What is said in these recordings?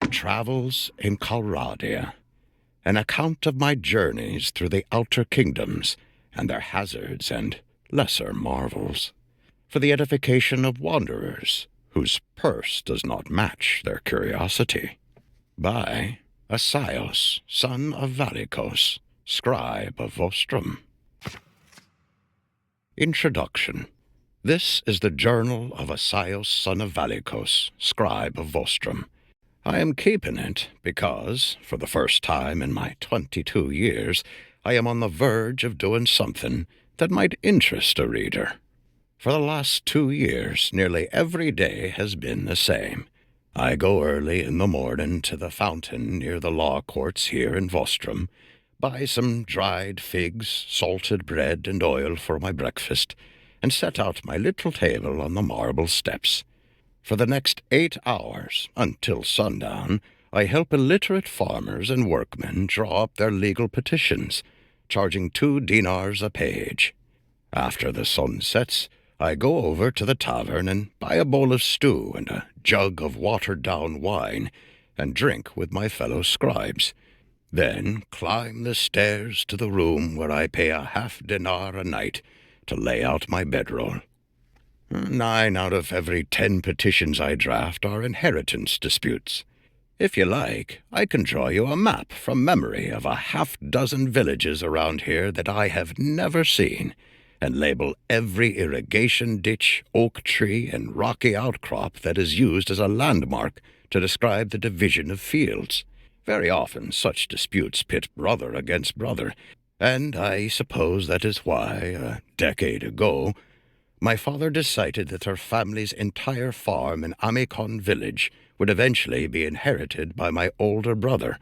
Travels in Calradia, an account of my journeys through the outer kingdoms and their hazards and lesser marvels, for the edification of wanderers whose purse does not match their curiosity. By Asios, son of Valikos, scribe of Vostrum. Introduction. This is the journal of Asios, son of Valikos, scribe of Vostrum. I am keeping it because, for the first time in my 22 years, I am on the verge of doing something that might interest a reader. For the last 2 years, nearly every day has been the same. I go early in the morning to the fountain near the law courts here in Vostrum, buy some dried figs, salted bread, and oil for my breakfast, and set out my little table on the marble steps. For the next 8 hours, until sundown, I help illiterate farmers and workmen draw up their legal petitions, charging 2 dinars a page. After the sun sets, I go over to the tavern and buy a bowl of stew and a jug of watered-down wine, and drink with my fellow scribes. Then climb the stairs to the room where I pay a half-dinar a night to lay out my bedroll. 9 out of every 10 petitions I draft are inheritance disputes. If you like, I can draw you a map from memory of a half-dozen villages around here that I have never seen, and label every irrigation ditch, oak tree, and rocky outcrop that is used as a landmark to describe the division of fields. Very often such disputes pit brother against brother, and I suppose that is why, a decade ago, my father decided that our family's entire farm in Amikon village would eventually be inherited by my older brother,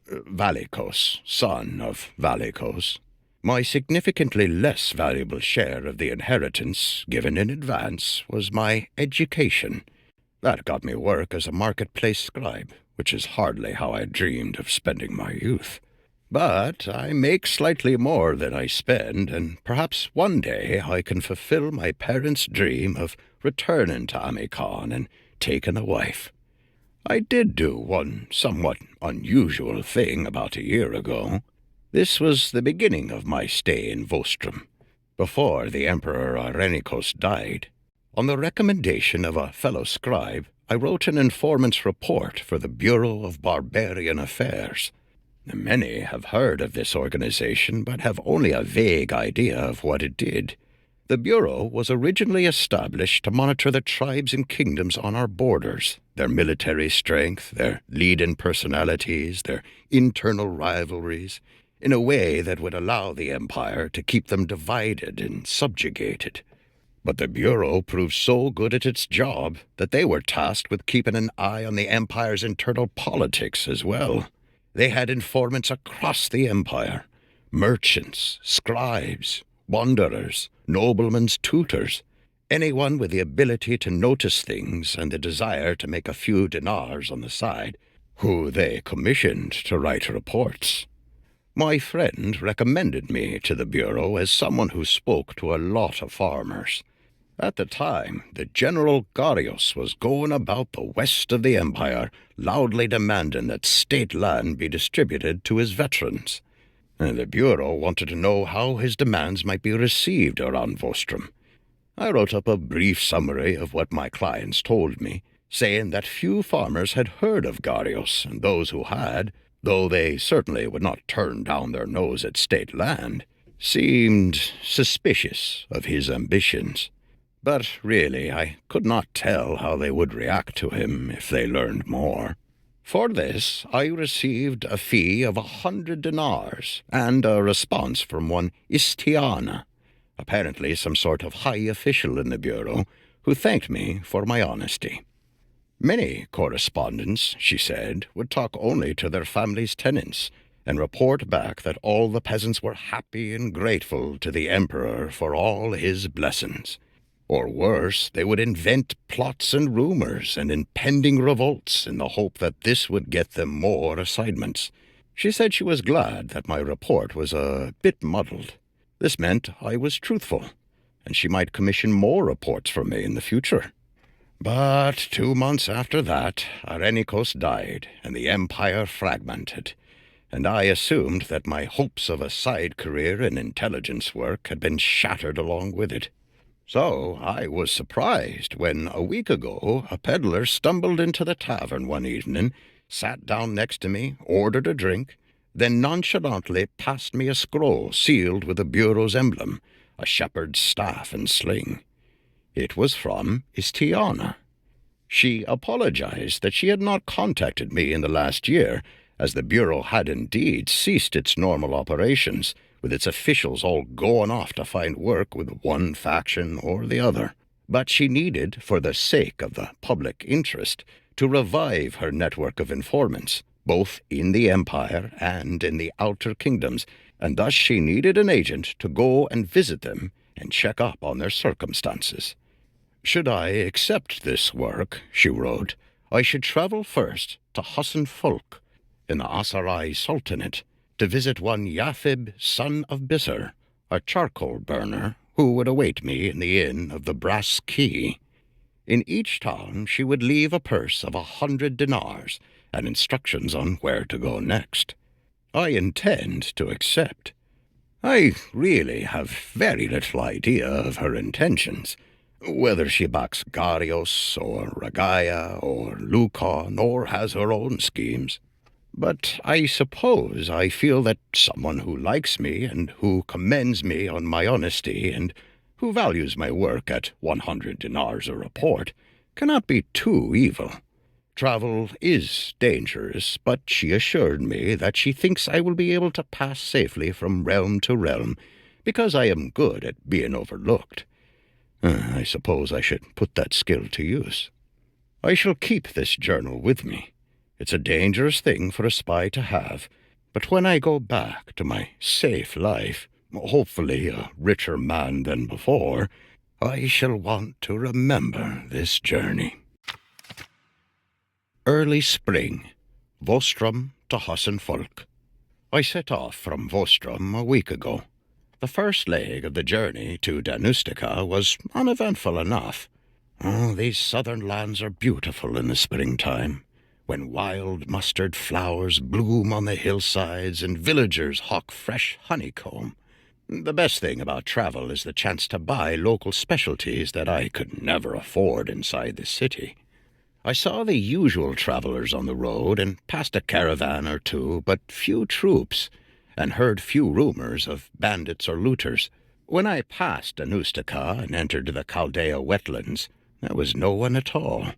Valikos, son of Valikos. My significantly less valuable share of the inheritance, given in advance, was my education. That got me work as a marketplace scribe, which is hardly how I dreamed of spending my youth. But I make slightly more than I spend, and perhaps one day I can fulfill my parents' dream of returning to Amikon and taking a wife. I did do one somewhat unusual thing about a year ago. This was the beginning of my stay in Vostrum, before the Emperor Arenikos died. On the recommendation of a fellow scribe, I wrote an informant's report for the Bureau of Barbarian Affairs. Many have heard of this organization, but have only a vague idea of what it did. The Bureau was originally established to monitor the tribes and kingdoms on our borders, their military strength, their lead-in personalities, their internal rivalries, in a way that would allow the empire to keep them divided and subjugated. But the Bureau proved so good at its job that they were tasked with keeping an eye on the empire's internal politics as well. They had informants across the empire, merchants, scribes, wanderers, noblemen's tutors, anyone with the ability to notice things and the desire to make a few dinars on the side, who they commissioned to write reports. My friend recommended me to the Bureau as someone who spoke to a lot of farmers. At the time, the General Garios was going about the west of the empire, loudly demanding that state land be distributed to his veterans. And the Bureau wanted to know how his demands might be received around Vostrum. I wrote up a brief summary of what my clients told me, saying that few farmers had heard of Garios, and those who had, though they certainly would not turn down their nose at state land, seemed suspicious of his ambitions. But really, I could not tell how they would react to him if they learned more. For this, I received a fee of 100 dinars, and a response from one Istiana, apparently some sort of high official in the Bureau, who thanked me for my honesty. Many correspondents, she said, would talk only to their family's tenants, and report back that all the peasants were happy and grateful to the emperor for all his blessings. Or worse, they would invent plots and rumors and impending revolts in the hope that this would get them more assignments. She said she was glad that my report was a bit muddled. This meant I was truthful, and she might commission more reports for me in the future. But 2 months after that, Arenikos died, and the empire fragmented, and I assumed that my hopes of a side career in intelligence work had been shattered along with it. So I was surprised when, a week ago, a peddler stumbled into the tavern one evening, sat down next to me, ordered a drink, then nonchalantly passed me a scroll sealed with the Bureau's emblem, a shepherd's staff and sling. It was from Istiana. She apologized that she had not contacted me in the last year, as the Bureau had indeed ceased its normal operations, with its officials all going off to find work with one faction or the other. But she needed, for the sake of the public interest, to revive her network of informants, both in the Empire and in the Outer Kingdoms, and thus she needed an agent to go and visit them and check up on their circumstances. Should I accept this work, she wrote, I should travel first to Hassan Folk, in the Asarai Sultanate, to visit one Yathib, son of Bisr, a charcoal burner, who would await me in the inn of the Brass Key. In each town she would leave a purse of 100 dinars and instructions on where to go next. I intend to accept. I really have very little idea of her intentions, whether she backs Garios or Ragaya or Lukon or has her own schemes. But I suppose I feel that someone who likes me and who commends me on my honesty and who values my work at 100 dinars a report cannot be too evil. Travel is dangerous, but she assured me that she thinks I will be able to pass safely from realm to realm, because I am good at being overlooked. I suppose I should put that skill to use. I shall keep this journal with me. It's a dangerous thing for a spy to have, but when I go back to my safe life, hopefully a richer man than before, I shall want to remember this journey. Early spring, Vostrom to Hassan Folk. I set off from Vostrom a week ago. The first leg of the journey to Danustica was uneventful enough. These southern lands are beautiful in the springtime, when wild mustard flowers bloom on the hillsides and villagers hawk fresh honeycomb. The best thing about travel is the chance to buy local specialties that I could never afford inside the city. I saw the usual travelers on the road and passed a caravan or two, but few troops, and heard few rumors of bandits or looters. When I passed Danustica and entered the Chaldea wetlands, there was no one at all.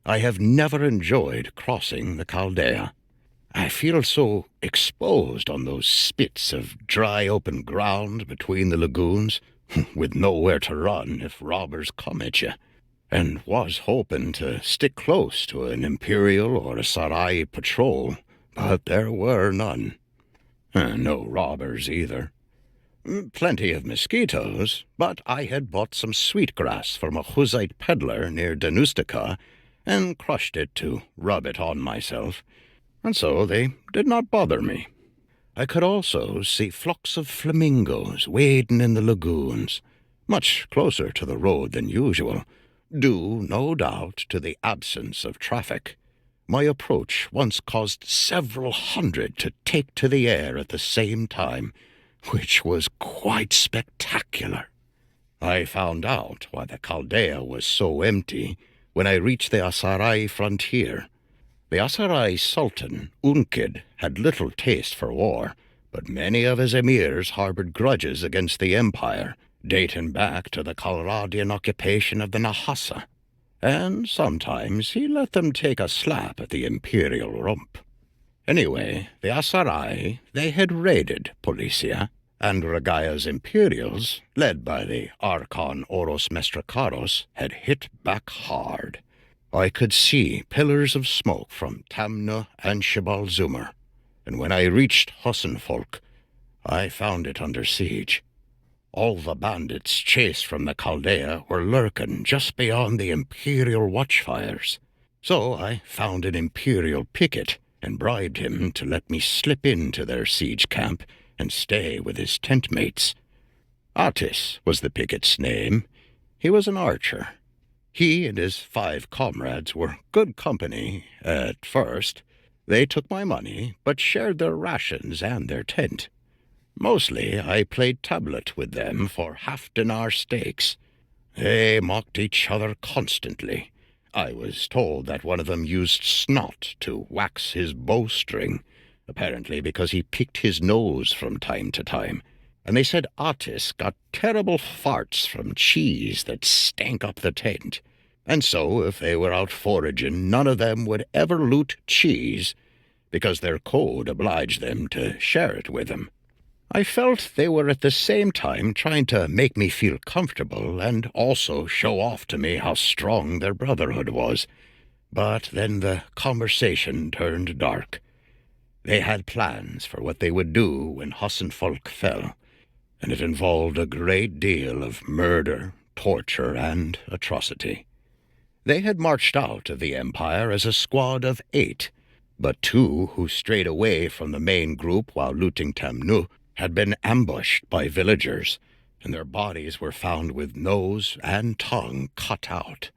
I have never enjoyed crossing the Chaldea. I feel so exposed on those spits of dry open ground between the lagoons, with nowhere to run if robbers come at you, and was hoping to stick close to an Imperial or a Sarai patrol, but there were none. No robbers either. Plenty of mosquitoes, but I had bought some sweetgrass from a Huzite peddler near Danustica and crushed it to rub it on myself, and so they did not bother me. I could also see flocks of flamingos wading in the lagoons, much closer to the road than usual, due, no doubt, to the absence of traffic. My approach once caused several hundred to take to the air at the same time, which was quite spectacular. I found out why the Chaldea was so empty when I reached the Asarai frontier. The Asarai Sultan, Unkid, had little taste for war, but many of his emirs harbored grudges against the empire, dating back to the Calradian occupation of the Nahassa, and sometimes he let them take a slap at the imperial rump. Anyway, the Asarai, they had raided Policia, and Ragaya's Imperials, led by the Archon Oros Mestrakaros, had hit back hard. I could see pillars of smoke from Tamna and Shibal Zumar, and when I reached Hassan Folk, I found it under siege. All the bandits chased from the Chaldea were lurking just beyond the Imperial watchfires, so I found an Imperial picket and bribed him to let me slip into their siege camp and stay with his tent mates. Attis was the picket's name. He was an archer. He and his 5 comrades were good company at first. They took my money, but shared their rations and their tent. Mostly I played tablet with them for half-dinar stakes. They mocked each other constantly. I was told that one of them used snot to wax his bowstring, apparently because he picked his nose from time to time. And they said Otis got terrible farts from cheese that stank up the tent. And so, if they were out foraging, none of them would ever loot cheese, because their code obliged them to share it with him. I felt they were at the same time trying to make me feel comfortable and also show off to me how strong their brotherhood was. But then the conversation turned dark. They had plans for what they would do when Hassenfolk fell, and it involved a great deal of murder, torture, and atrocity. They had marched out of the Empire as a squad of 8, but 2 who strayed away from the main group while looting Tamnu had been ambushed by villagers, and their bodies were found with nose and tongue cut out.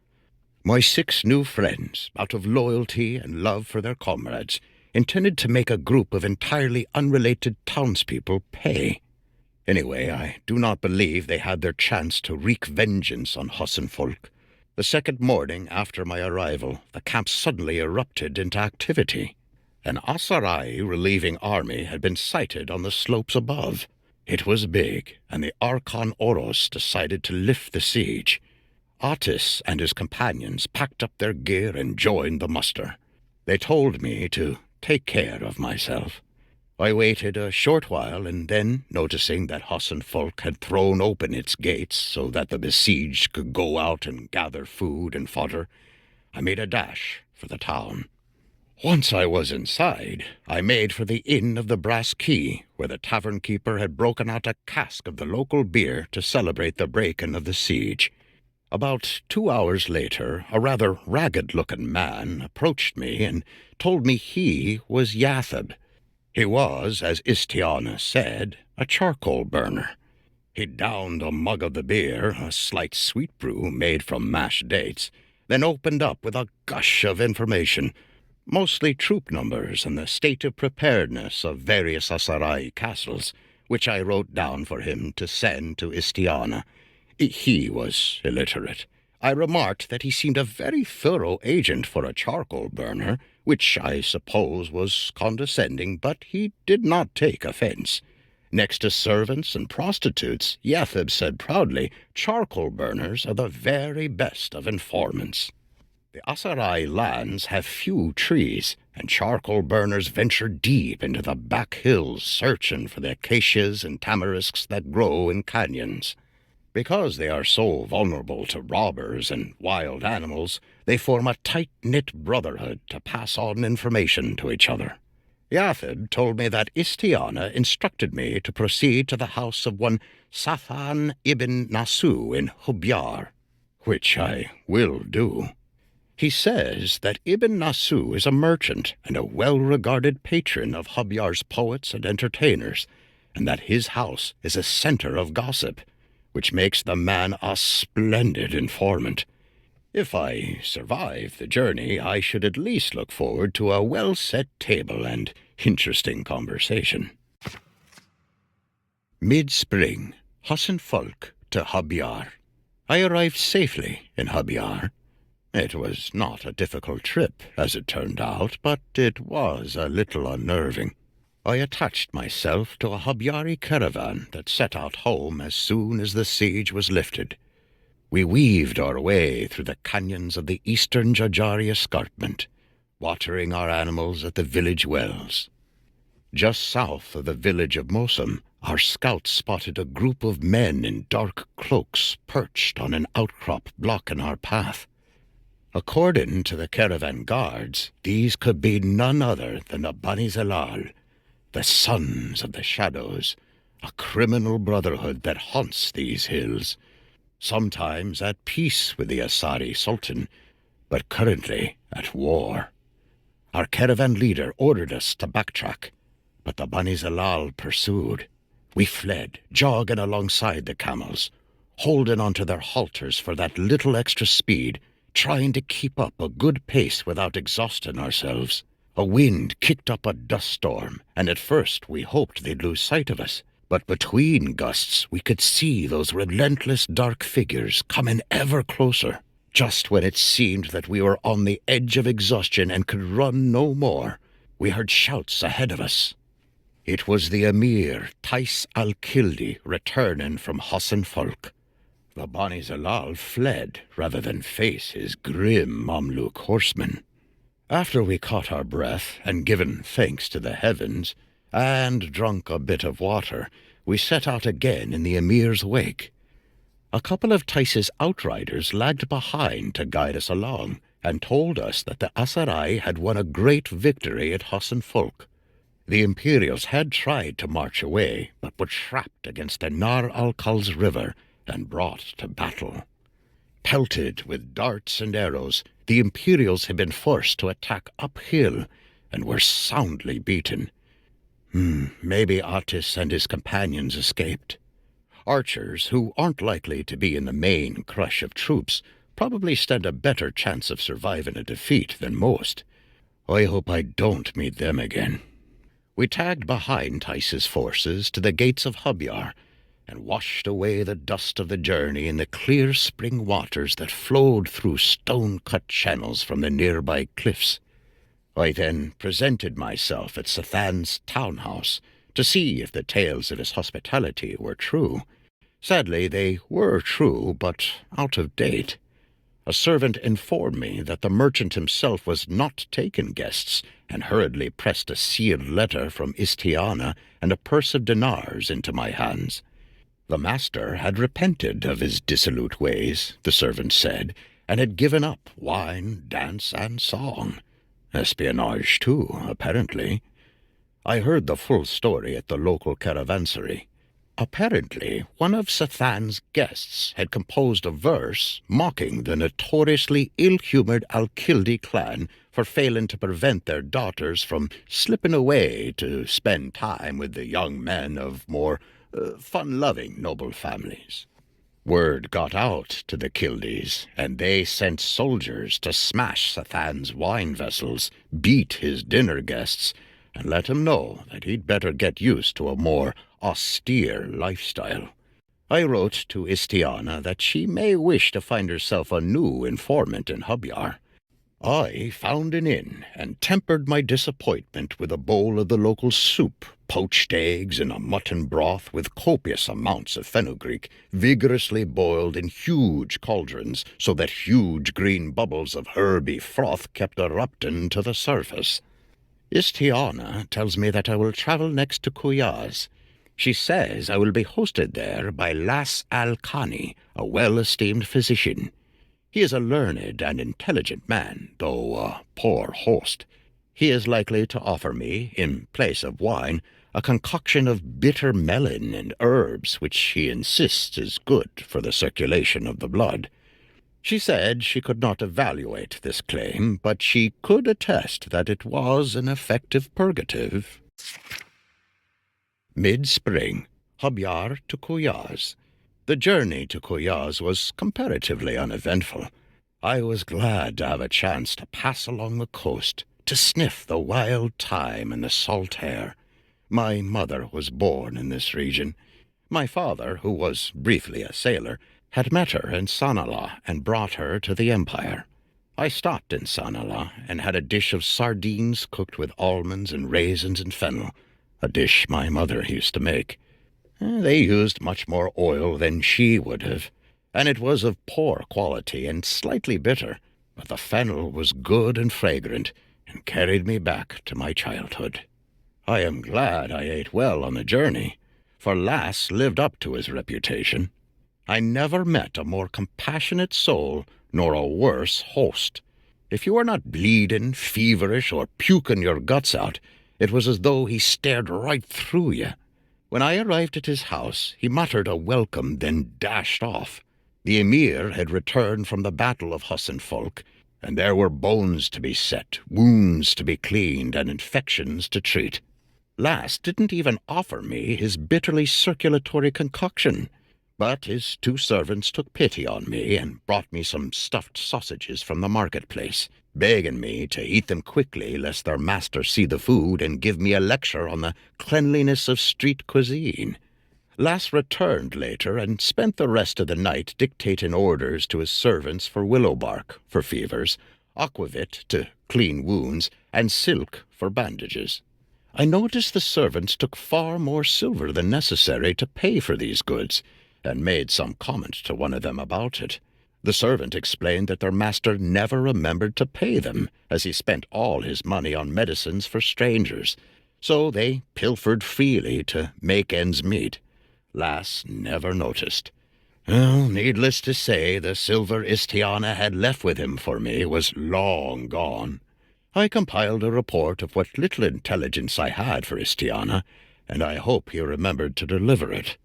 My 6 new friends, out of loyalty and love for their comrades, intended to make a group of entirely unrelated townspeople pay. Anyway, I do not believe they had their chance to wreak vengeance on Hassenfolk. The second morning after my arrival, the camp suddenly erupted into activity. An Asarai relieving army had been sighted on the slopes above. It was big, and the Archon Oros decided to lift the siege. Otis and his companions packed up their gear and joined the muster. They told me to take care of myself. I waited a short while, and then, noticing that Hassenfolk had thrown open its gates so that the besieged could go out and gather food and fodder, I made a dash for the town. Once I was inside, I made for the Inn of the Brass Key, where the tavern keeper had broken out a cask of the local beer to celebrate the break-in of the siege. About 2 hours later, a rather ragged-looking man approached me and told me he was Yatheb. He was, as Istiana said, a charcoal burner. He downed a mug of the beer, a slight sweet brew made from mashed dates, then opened up with a gush of information, mostly troop numbers and the state of preparedness of various Asarai castles, which I wrote down for him to send to Istiana. He was illiterate. I remarked that he seemed a very thorough agent for a charcoal burner, which I suppose was condescending, but he did not take offense. Next to servants and prostitutes, Yatheb said proudly, charcoal burners are the very best of informants. The Asarai lands have few trees, and charcoal burners venture deep into the back hills searching for the acacias and tamarisks that grow in canyons. Because they are so vulnerable to robbers and wild animals, they form a tight-knit brotherhood to pass on information to each other. Yatheb told me that Istiana instructed me to proceed to the house of one Safan ibn Nasu in Hubyar, which I will do. He says that Ibn Nasu is a merchant and a well-regarded patron of Hubyar's poets and entertainers, and that his house is a center of gossip, which makes the man a splendid informant. If I survive the journey, I should at least look forward to a well-set table and interesting conversation. Mid-spring, Hassenfolk to Hubyar. I arrived safely in Hubyar. It was not a difficult trip, as it turned out, but it was a little unnerving. I attached myself to a Hubyari caravan that set out home as soon as the siege was lifted. We weaved our way through the canyons of the eastern Jajari escarpment, watering our animals at the village wells. Just south of the village of Mosum, our scouts spotted a group of men in dark cloaks perched on an outcrop blocking our path. According to the caravan guards, these could be none other than the Bani Zelal, the Sons of the Shadows, a criminal brotherhood that haunts these hills, sometimes at peace with the Asari Sultan, but currently at war. Our caravan leader ordered us to backtrack, but the Bani Zelal pursued. We fled, jogging alongside the camels. holding onto their halters for that little extra speed, trying to keep up a good pace without exhausting ourselves. A wind kicked up a dust storm, and at first we hoped they'd lose sight of us. But between gusts we could see those relentless dark figures coming ever closer. Just when it seemed that we were on the edge of exhaustion and could run no more, we heard shouts ahead of us. It was the Emir Tais al-Kildi returning from Hassan Folk. The Bani Zalal fled rather than face his grim Mamluk horsemen. After we caught our breath and given thanks to the heavens, and drunk a bit of water, we set out again in the Emir's wake. A couple of Tais's outriders lagged behind to guide us along, and told us that the Asarai had won a great victory at Hassan Folk. The Imperials had tried to march away, but were trapped against the Nar al-Khal's river and brought to battle. Pelted with darts and arrows, the Imperials had been forced to attack uphill and were soundly beaten. Maybe Attis and his companions escaped. Archers, who aren't likely to be in the main crush of troops, probably stand a better chance of surviving a defeat than most. I hope I don't meet them again. We tagged behind Tais's forces to the gates of Hubyar, and washed away the dust of the journey in the clear spring waters that flowed through stone-cut channels from the nearby cliffs. I then presented myself at Sathan's townhouse to see if the tales of his hospitality were true. Sadly, they were true, but out of date. A servant informed me that the merchant himself was not taking guests, and hurriedly pressed a sealed letter from Istiana and a purse of dinars into my hands. The master had repented of his dissolute ways, the servant said, and had given up wine, dance, and song. Espionage, too, apparently. I heard the full story at the local caravansary. Apparently, one of Sathan's guests had composed a verse mocking the notoriously ill-humored Al-Kildi clan for failing to prevent their daughters from slipping away to spend time with the young men of more fun-loving noble families. Word got out to the Kildis, and they sent soldiers to smash Sathan's wine vessels, beat his dinner guests, and let him know that he'd better get used to a more austere lifestyle. I wrote to Istiana that she may wish to find herself a new informant in Hubyar. I found an inn and tempered my disappointment with a bowl of the local soup, poached eggs, and a mutton broth with copious amounts of fenugreek, vigorously boiled in huge cauldrons so that huge green bubbles of herby froth kept erupting to the surface. Istiana tells me that I will travel next to Kuyaz. She says I will be hosted there by Las Al-Khani, a well-esteemed physician. He is a learned and intelligent man, though a poor host. He is likely to offer me, in place of wine, a concoction of bitter melon and herbs which he insists is good for the circulation of the blood. She said she could not evaluate this claim, but she could attest that it was an effective purgative. Mid-spring, Hubyar to Kuyaz. The journey to Kuyaz was comparatively uneventful. I was glad to have a chance to pass along the coast, to sniff the wild thyme and the salt air. My mother was born in this region. My father, who was briefly a sailor, had met her in Sanala and brought her to the Empire. I stopped in Sanala and had a dish of sardines cooked with almonds and raisins and fennel, a dish my mother used to make. They used much more oil than she would have, and it was of poor quality and slightly bitter, but the fennel was good and fragrant, and carried me back to my childhood. I am glad I ate well on the journey, for Lass lived up to his reputation. I never met a more compassionate soul, nor a worse host. If you were not bleeding, feverish, or puking your guts out, it was as though he stared right through you. When I arrived at his house, he muttered a welcome, then dashed off. The Emir had returned from the battle of Hassan Folk, and there were bones to be set, wounds to be cleaned, and infections to treat. Lass didn't even offer me his bitterly circulatory concoction, But his two servants took pity on me and brought me some stuffed sausages from the marketplace, begging me to eat them quickly lest their master see the food and give me a lecture on the cleanliness of street cuisine. Lass returned later and spent the rest of the night dictating orders to his servants for willow bark for fevers, aquavit to clean wounds, and silk for bandages. I noticed the servants took far more silver than necessary to pay for these goods, and made some comment to one of them about it. The servant explained that their master never remembered to pay them, as he spent all his money on medicines for strangers, so they pilfered freely to make ends meet. Lass never noticed. Well, needless to say, the silver Istiana had left with him for me was long gone. I compiled a report of what little intelligence I had for Istiana, and I hope he remembered to deliver it.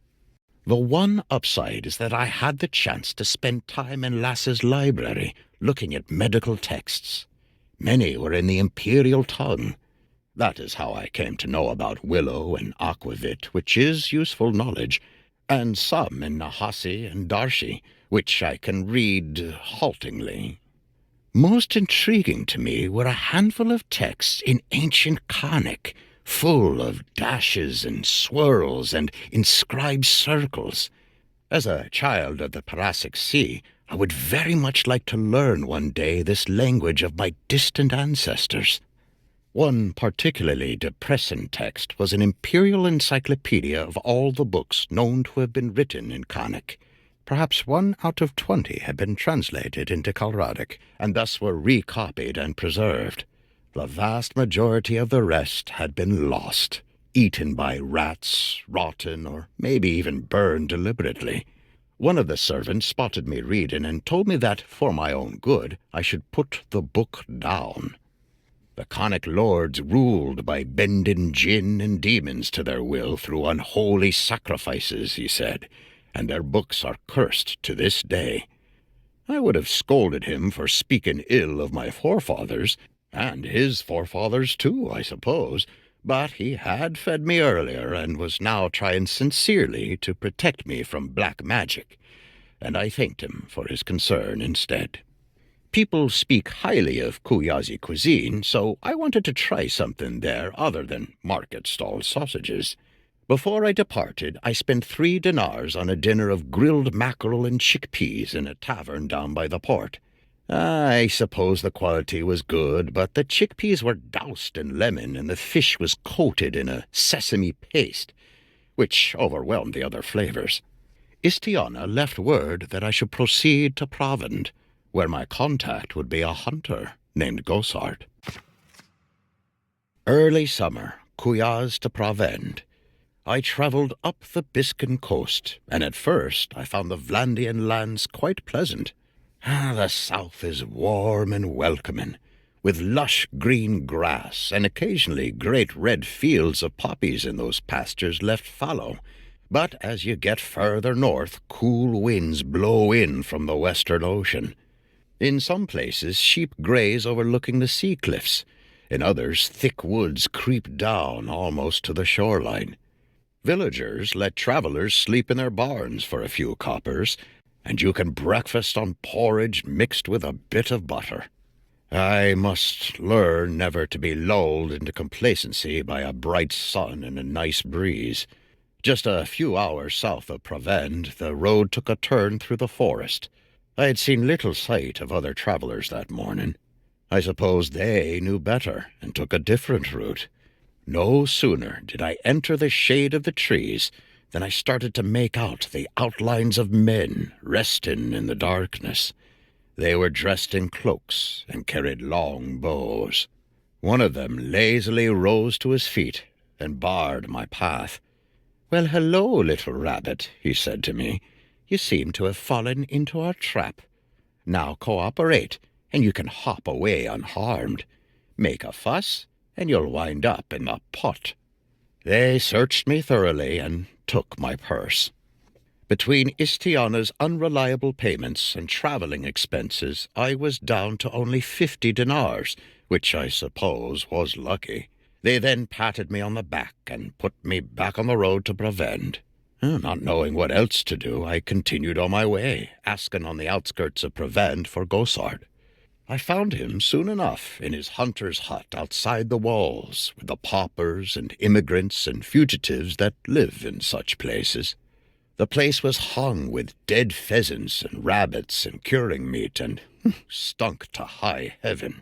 The one upside is that I had the chance to spend time in Lass's library, looking at medical texts. Many were in the imperial tongue. That is how I came to know about willow and aquavit, which is useful knowledge, and some in Nahasi and Darshi, which I can read haltingly. Most intriguing to me were a handful of texts in ancient Conic, full of dashes and swirls and inscribed circles. As a child of the Parasic Sea, I would very much like to learn one day this language of my distant ancestors. One particularly depressing text was an imperial encyclopedia of all the books known to have been written in Conic. Perhaps 1 out of 20 had been translated into Calradic, and thus were recopied and preserved. The vast majority of the rest had been lost, eaten by rats, rotten, or maybe even burned deliberately. One of the servants spotted me reading and told me that, for my own good, I should put the book down. The Conic lords ruled by bending jinn and demons to their will through unholy sacrifices, he said, and their books are cursed to this day. I would have scolded him for speaking ill of my forefathers, and his forefathers too, I suppose, but he had fed me earlier and was now trying sincerely to protect me from black magic, and I thanked him for his concern instead. People speak highly of Kuyazi cuisine, so I wanted to try something there other than market-stall sausages. Before I departed, I spent 3 dinars on a dinner of grilled mackerel and chickpeas in a tavern down by the port. I suppose the quality was good, but the chickpeas were doused in lemon and the fish was coated in a sesame paste, which overwhelmed the other flavors. Istiana left word that I should proceed to Provend, where my contact would be a hunter named Gosart. Early summer, Kuyaz to Provend. I travelled up the Biscan coast, and at first I found the Vlandian lands quite pleasant. The south is warm and welcoming, with lush green grass and occasionally great red fields of poppies in those pastures left fallow. But as you get further north, cool winds blow in from the western ocean. In some places sheep graze overlooking the sea cliffs. In others thick woods creep down almost to the shoreline. Villagers let travellers sleep in their barns for a few coppers, and you can breakfast on porridge mixed with a bit of butter. I must learn never to be lulled into complacency by a bright sun and a nice breeze. Just a few hours south of Provend, the road took a turn through the forest. I had seen little sight of other travellers that morning. I suppose they knew better and took a different route. No sooner did I enter the shade of the trees than I started to make out the outlines of men resting in the darkness. They were dressed in cloaks and carried long bows. One of them lazily rose to his feet and barred my path. "Well, hello, little rabbit," he said to me. "You seem to have fallen into our trap. Now cooperate, and you can hop away unharmed. Make a fuss, and you'll wind up in the pot." They searched me thoroughly and took my purse. Between Istiana's unreliable payments and travelling expenses, I was down to only 50 dinars, which I suppose was lucky. They then patted me on the back and put me back on the road to Provend. Not knowing what else to do, I continued on my way, asking on the outskirts of Prevent for Gosard. I found him soon enough in his hunter's hut outside the walls, with the paupers and immigrants and fugitives that live in such places. The place was hung with dead pheasants and rabbits and curing meat, and stunk to high heaven.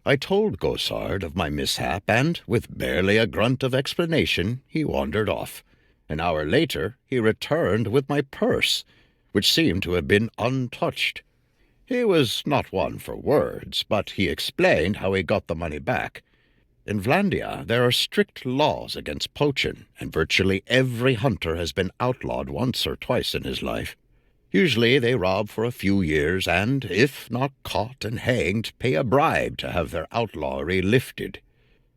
I told Gosard of my mishap, and, with barely a grunt of explanation, he wandered off. An hour later he returned with my purse, which seemed to have been untouched. He was not one for words, but he explained how he got the money back. In Vlandia there are strict laws against poaching, and virtually every hunter has been outlawed once or twice in his life. Usually they rob for a few years and, if not caught and hanged, pay a bribe to have their outlawry lifted.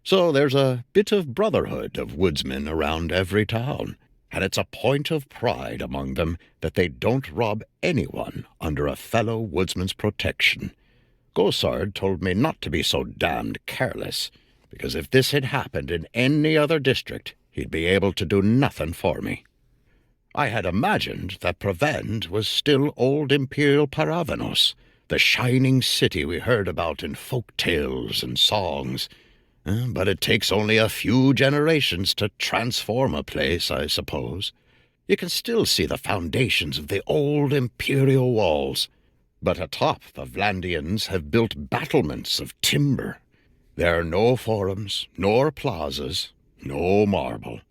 So there's a bit of brotherhood of woodsmen around every town, and it's a point of pride among them that they don't rob anyone under a fellow woodsman's protection. Gosard told me not to be so damned careless, because if this had happened in any other district, he'd be able to do nothing for me. I had imagined that Prevent was still old Imperial Paravanos, the shining city we heard about in folk tales and songs. But it takes only a few generations to transform a place, I suppose. You can still see the foundations of the old imperial walls, but atop the Vlandians have built battlements of timber. There are no forums, nor plazas, no marble.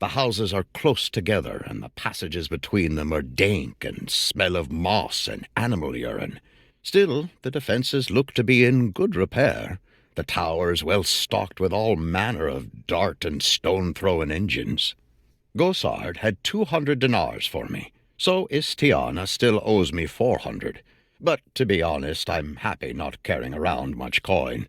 The houses are close together, and the passages between them are dank and smell of moss and animal urine. Still, the defences look to be in good repair, the towers well stocked with all manner of dart and stone-throwing engines. Gosard had 200 dinars for me, so Istiana still owes me 400. But, to be honest, I'm happy not carrying around much coin.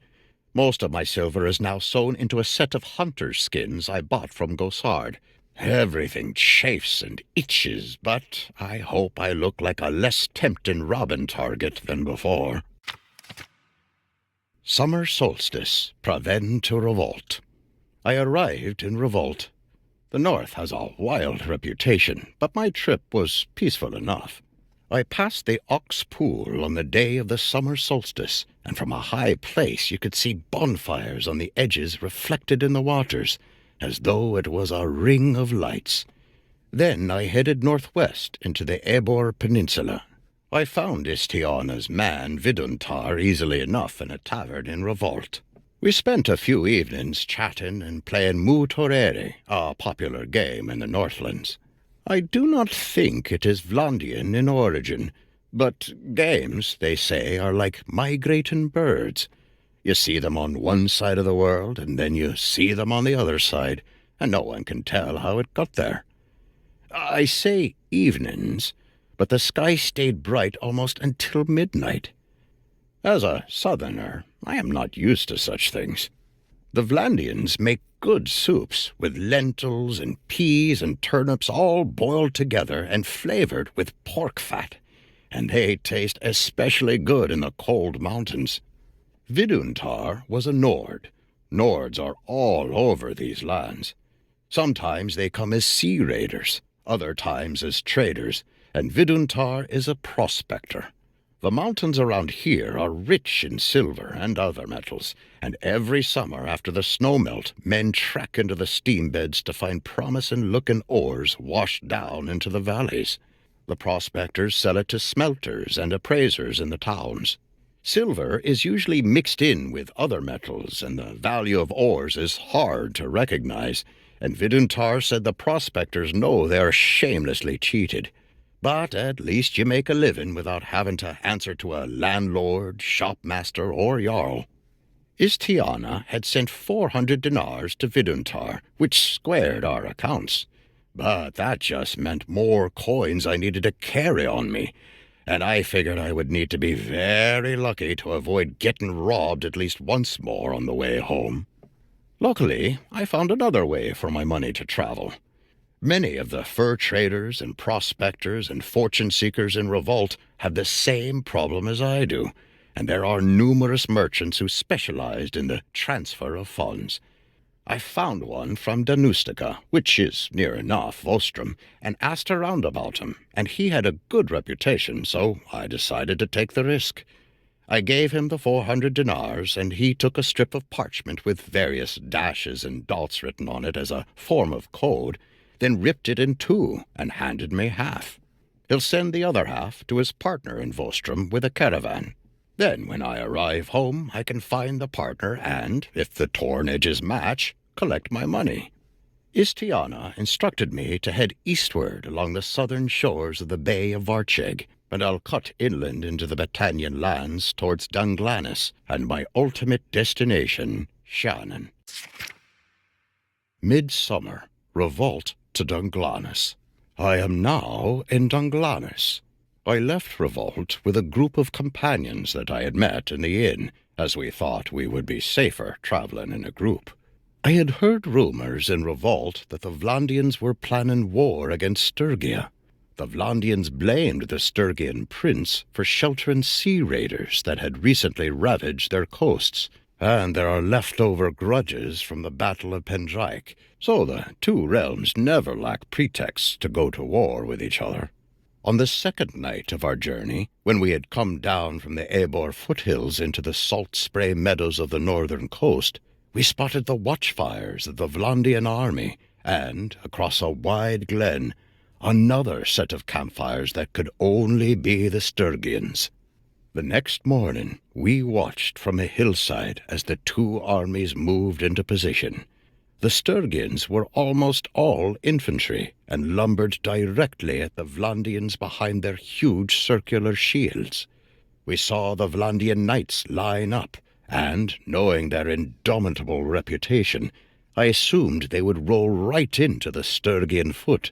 Most of my silver is now sewn into a set of hunter's skins I bought from Gosard. Everything chafes and itches, but I hope I look like a less tempting robin target than before. Summer solstice, Prevent to Revolt. I arrived in Revolt. The north has a wild reputation, but my trip was peaceful enough. I passed the Ox Pool on the day of the summer solstice, and from a high place you could see bonfires on the edges reflected in the waters, as though it was a ring of lights. Then I headed northwest into the Ebor Peninsula. I found Istiana's man Viduntar easily enough in a tavern in Revolt. We spent a few evenings chatting and playing Mu Torere, a popular game in the Northlands. I do not think it is Vlandian in origin, but games, they say, are like migrating birds. You see them on one side of the world, and then you see them on the other side, and no one can tell how it got there. I say evenings, but the sky stayed bright almost until midnight. As a southerner, I am not used to such things. The Vlandians make good soups, with lentils and peas and turnips all boiled together and flavored with pork fat, and they taste especially good in the cold mountains. Viduntar was a Nord. Nords are all over these lands. Sometimes they come as sea raiders, other times as traders, and Viduntar is a prospector. The mountains around here are rich in silver and other metals, and every summer after the snow melt, men trek into the steam beds to find promising-looking ores washed down into the valleys. The prospectors sell it to smelters and appraisers in the towns. Silver is usually mixed in with other metals, and the value of ores is hard to recognize, and Viduntar said the prospectors know they are shamelessly cheated. But at least you make a living without having to answer to a landlord, shopmaster, or jarl. Istiana had sent 400 dinars to Viduntar, which squared our accounts. But that just meant more coins I needed to carry on me, and I figured I would need to be very lucky to avoid getting robbed at least once more on the way home. Luckily, I found another way for my money to travel. Many of the fur traders and prospectors and fortune-seekers in Revolt have the same problem as I do, and there are numerous merchants who specialized in the transfer of funds. I found one from Danustica, which is near enough Vostrum, and asked around about him, and he had a good reputation, so I decided to take the risk. I gave him the 400 dinars, and he took a strip of parchment with various dashes and dots written on it as a form of code, then ripped it in two and handed me half. He'll send the other half to his partner in Vostrum with a caravan. Then, when I arrive home, I can find the partner and, if the torn edges match, collect my money. Istiana instructed me to head eastward along the southern shores of the Bay of Varcheg, and I'll cut inland into the Battanian lands towards Dunglanis and my ultimate destination, Shannon. Midsummer. Revolt to Dunglanis. I am now in Dunglanis. I left Revolt with a group of companions that I had met in the inn, as we thought we would be safer traveling in a group. I had heard rumors in Revolt that the Vlandians were planning war against Sturgia. The Vlandians blamed the Sturgian prince for sheltering sea raiders that had recently ravaged their coasts, and there are leftover grudges from the Battle of Pendraic, so the two realms never lack pretexts to go to war with each other. On the second night of our journey, when we had come down from the Ebor foothills into the salt spray meadows of the northern coast, we spotted the watchfires of the Vlandian army, and, across a wide glen, another set of campfires that could only be the Sturgians. The next morning, we watched from a hillside as the two armies moved into position. The Sturgians were almost all infantry, and lumbered directly at the Vlandians behind their huge circular shields. We saw the Vlandian knights line up, and, knowing their indomitable reputation, I assumed they would roll right into the Sturgian foot.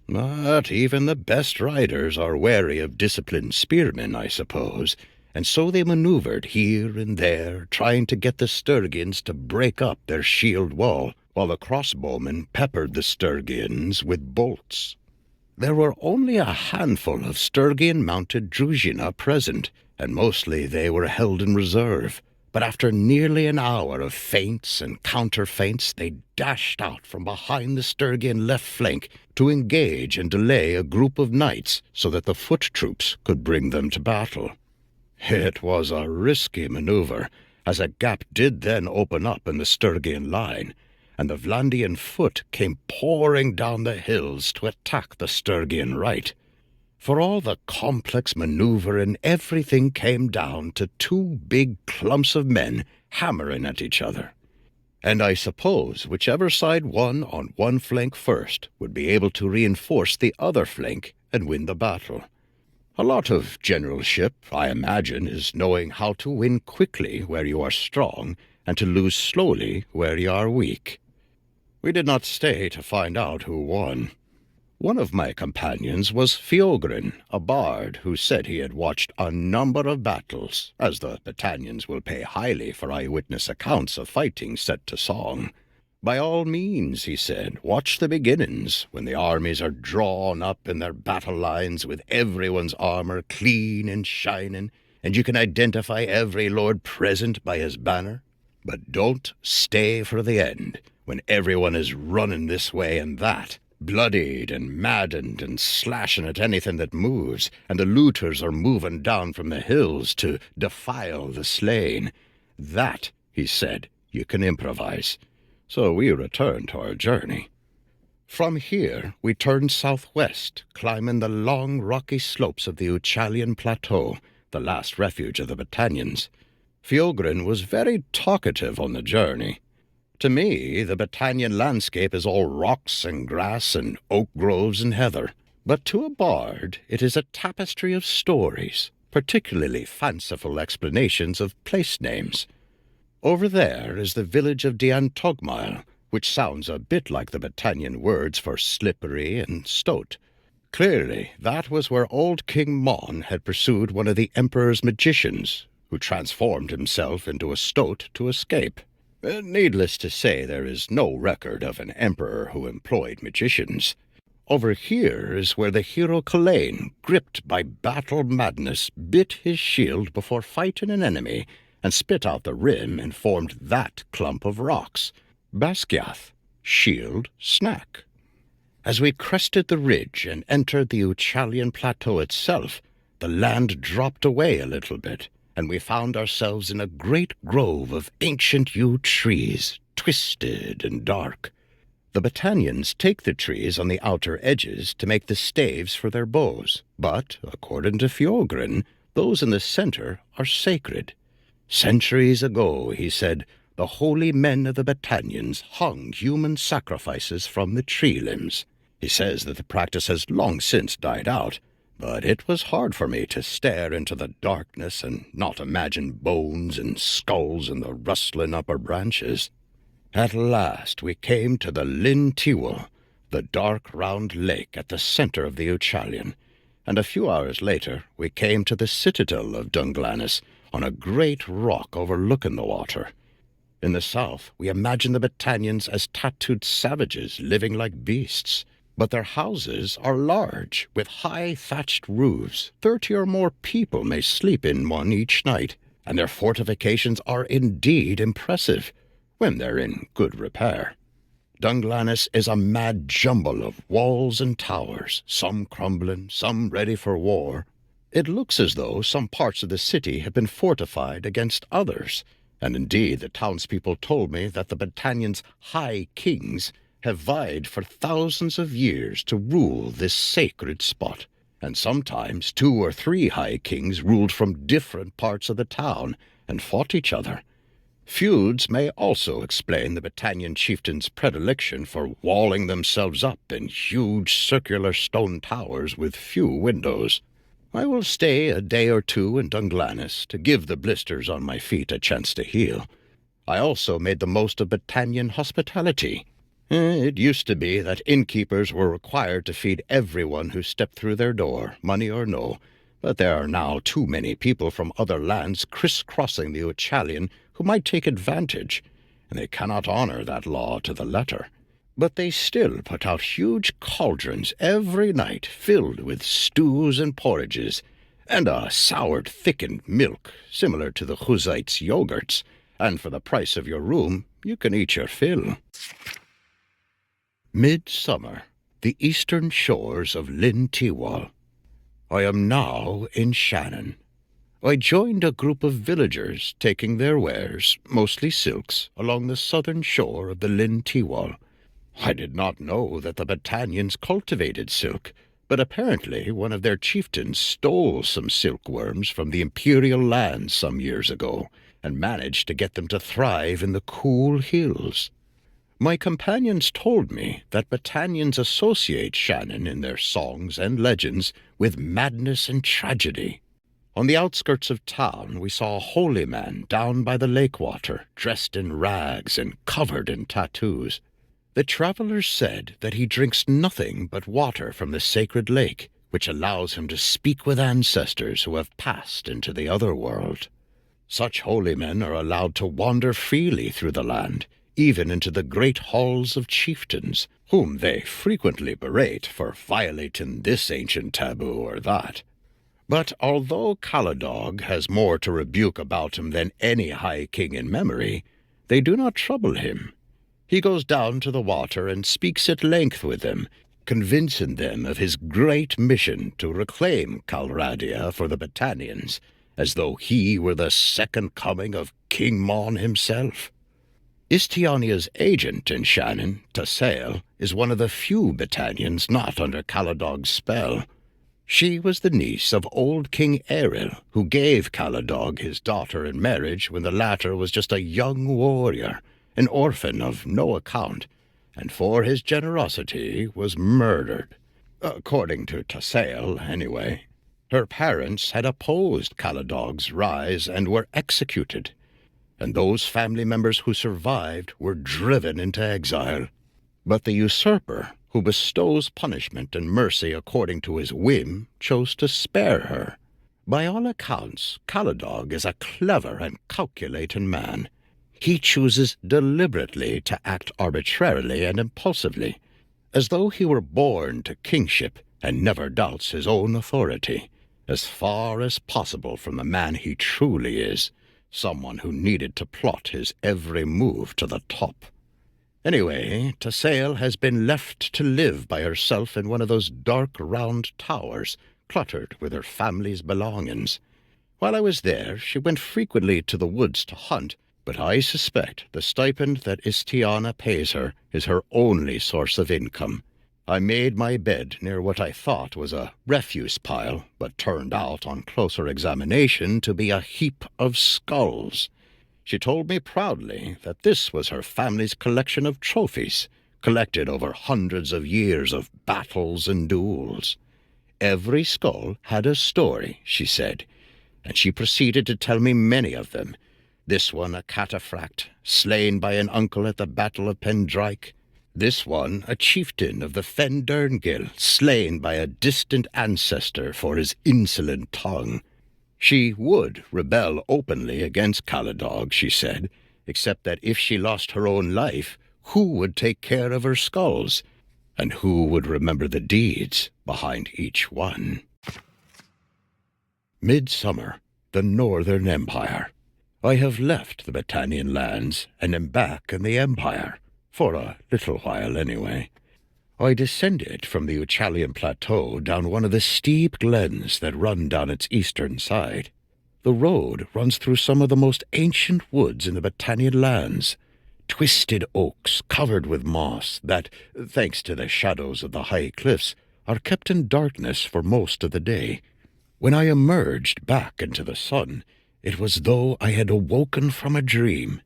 But even the best riders are wary of disciplined spearmen, I suppose, and so they maneuvered here and there, trying to get the Sturgians to break up their shield wall, while the crossbowmen peppered the Sturgians with bolts. There were only a handful of Sturgian-mounted druzhina present, and mostly they were held in reserve. But after nearly an hour of feints and counter-feints, they dashed out from behind the Sturgian left flank to engage and delay a group of knights so that the foot troops could bring them to battle. It was a risky maneuver, as a gap did then open up in the Sturgian line, and the Vlandian foot came pouring down the hills to attack the Sturgian right. For all the complex maneuvering, everything came down to two big clumps of men hammering at each other. And I suppose whichever side won on one flank first would be able to reinforce the other flank and win the battle. A lot of generalship, I imagine, is knowing how to win quickly where you are strong and to lose slowly where you are weak. We did not stay to find out who won. One of my companions was Fiogrin, a bard who said he had watched a number of battles, as the Battanians will pay highly for eyewitness accounts of fighting set to song. By all means, he said, watch the beginnings, when the armies are drawn up in their battle lines with everyone's armor clean and shining, and you can identify every lord present by his banner. But don't stay for the end, when everyone is running this way and that, bloodied and maddened and slashing at anything that moves, and the looters are moving down from the hills to defile the slain. That, he said, you can improvise. So we returned to our journey. From here we turned southwest, climbing the long rocky slopes of the Uchalian Plateau, the last refuge of the Battanians. Fiogrin was very talkative on the journey. To me, the Battanian landscape is all rocks and grass and oak groves and heather, but to a bard it is a tapestry of stories, particularly fanciful explanations of place names. Over there is the village of Diantogmile, which sounds a bit like the Battanian words for slippery and stoat. Clearly, that was where old King Mon had pursued one of the Emperor's magicians, who transformed himself into a stoat to escape. Needless to say, there is no record of an emperor who employed magicians. Over here is where the hero Calain, gripped by battle madness, bit his shield before fighting an enemy, and spit out the rim and formed that clump of rocks. Basquiat, shield, snack. As we crested the ridge and entered the Uchalian plateau itself, the land dropped away a little bit, and we found ourselves in a great grove of ancient yew trees, twisted and dark. The Battanians take the trees on the outer edges to make the staves for their bows, but, according to Fjogren, those in the center are sacred. Centuries ago, he said, the holy men of the Battanians hung human sacrifices from the tree limbs. He says that the practice has long since died out, but it was hard for me to stare into the darkness and not imagine bones and skulls in the rustling upper branches. At last we came to the Lyn Tiwel, the dark round lake at the center of the Uchalian, and a few hours later we came to the citadel of Dunglanis on a great rock overlooking the water. In the south we imagine the Battanians as tattooed savages living like beasts, but their houses are large, with high thatched roofs. 30 or more people may sleep in one each night, and their fortifications are indeed impressive, when they're in good repair. Dunglanis is a mad jumble of walls and towers, some crumbling, some ready for war. It looks as though some parts of the city have been fortified against others, and indeed the townspeople told me that the Battanians' high kings have vied for thousands of years to rule this sacred spot, and sometimes 2 or 3 high kings ruled from different parts of the town and fought each other. Feuds may also explain the Battanian chieftains' predilection for walling themselves up in huge circular stone towers with few windows. I will stay a day or 2 in Dunglanis to give the blisters on my feet a chance to heal. I also made the most of Battanian hospitality. It used to be that innkeepers were required to feed everyone who stepped through their door, money or no, but there are now too many people from other lands crisscrossing the Uchalian who might take advantage, and they cannot honor that law to the letter. But they still put out huge cauldrons every night filled with stews and porridges, and a soured thickened milk similar to the Hussites' yogurts, and for the price of your room you can eat your fill. Midsummer, the eastern shores of Lyn Tiwel. I am now in Shannon. I joined a group of villagers taking their wares, mostly silks, along the southern shore of the Lyn Tiwel. I did not know that the Battanians cultivated silk, but apparently one of their chieftains stole some silkworms from the imperial lands some years ago, and managed to get them to thrive in the cool hills. My companions told me that Battanians associate Shannon in their songs and legends with madness and tragedy. On the outskirts of town we saw a holy man down by the lake water, dressed in rags and covered in tattoos. The travelers said that he drinks nothing but water from the sacred lake, which allows him to speak with ancestors who have passed into the other world. Such holy men are allowed to wander freely through the land, even into the great halls of chieftains, whom they frequently berate for violating this ancient taboo or that. But although Caladog has more to rebuke about him than any high king in memory, they do not trouble him. He goes down to the water and speaks at length with them, convincing them of his great mission to reclaim Calradia for the Battanians, as though he were the second coming of King Mon himself. Istiania's agent in Shannon, Tassail, is one of the few Battanians not under Caladog's spell. She was the niece of old King Eril, who gave Caladog his daughter in marriage when the latter was just a young warrior, an orphan of no account, and for his generosity was murdered. According to Tassail, anyway. Her parents had opposed Caladog's rise and were executed, and those family members who survived were driven into exile. But the usurper, who bestows punishment and mercy according to his whim, chose to spare her. By all accounts, Caladog is a clever and calculating man. He chooses deliberately to act arbitrarily and impulsively, as though he were born to kingship, and never doubts his own authority, as far as possible from the man he truly is, someone who needed to plot his every move to the top. Anyway, Tassail has been left to live by herself in one of those dark round towers, cluttered with her family's belongings. While I was there, she went frequently to the woods to hunt, but I suspect the stipend that Istiana pays her is her only source of income. I made my bed near what I thought was a refuse pile, but turned out on closer examination to be a heap of skulls. She told me proudly that this was her family's collection of trophies, collected over hundreds of years of battles and duels. Every skull had a story, she said, and she proceeded to tell me many of them. This one a cataphract, slain by an uncle at the Battle of Pendraic. This one a chieftain of the Fenderngill, slain by a distant ancestor for his insolent tongue. She would rebel openly against Caladog, she said, except that if she lost her own life, who would take care of her skulls? And who would remember the deeds behind each one? Midsummer, the Northern Empire. I have left the Battanian lands and am back in the Empire, for a little while anyway. I descended from the Uchalian plateau down one of the steep glens that run down its eastern side. The road runs through some of the most ancient woods in the Battanian lands, twisted oaks covered with moss that, thanks to the shadows of the high cliffs, are kept in darkness for most of the day. When I emerged back into the sun, it was as though I had awoken from a dream.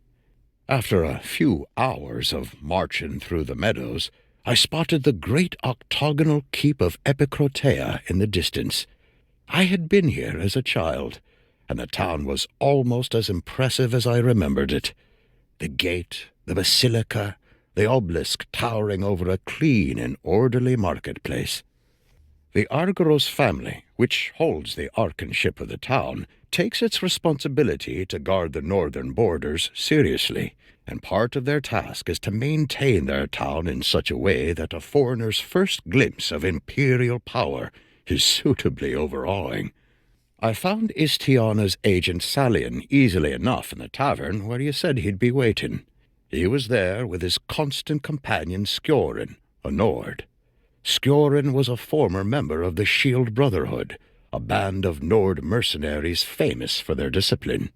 After a few hours of marching through the meadows, I spotted the great octagonal keep of Epicrotea in the distance. I had been here as a child, and the town was almost as impressive as I remembered it. The gate, the basilica, the obelisk towering over a clean and orderly marketplace. The Argyros family, which holds the archonship of the town, takes its responsibility to guard the northern borders seriously, and part of their task is to maintain their town in such a way that a foreigner's first glimpse of imperial power is suitably overawing. I found Istiana's agent Salian easily enough in the tavern where he said he'd be waiting. He was there with his constant companion Skjorin, a Nord. Skjorin was a former member of the Shield Brotherhood, a band of Nord mercenaries famous for their discipline.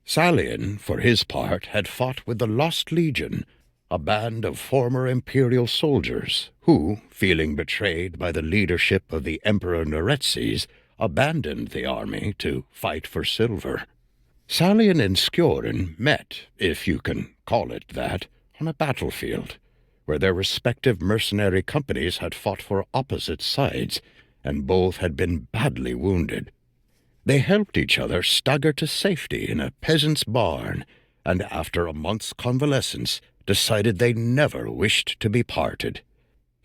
Salian, for his part, had fought with the Lost Legion, a band of former imperial soldiers who, feeling betrayed by the leadership of the Emperor Neretzes, abandoned the army to fight for silver. Salian and Skjorin met, if you can call it that, on a battlefield, where their respective mercenary companies had fought for opposite sides, and both had been badly wounded. They helped each other stagger to safety in a peasant's barn, and after a month's convalescence decided they never wished to be parted.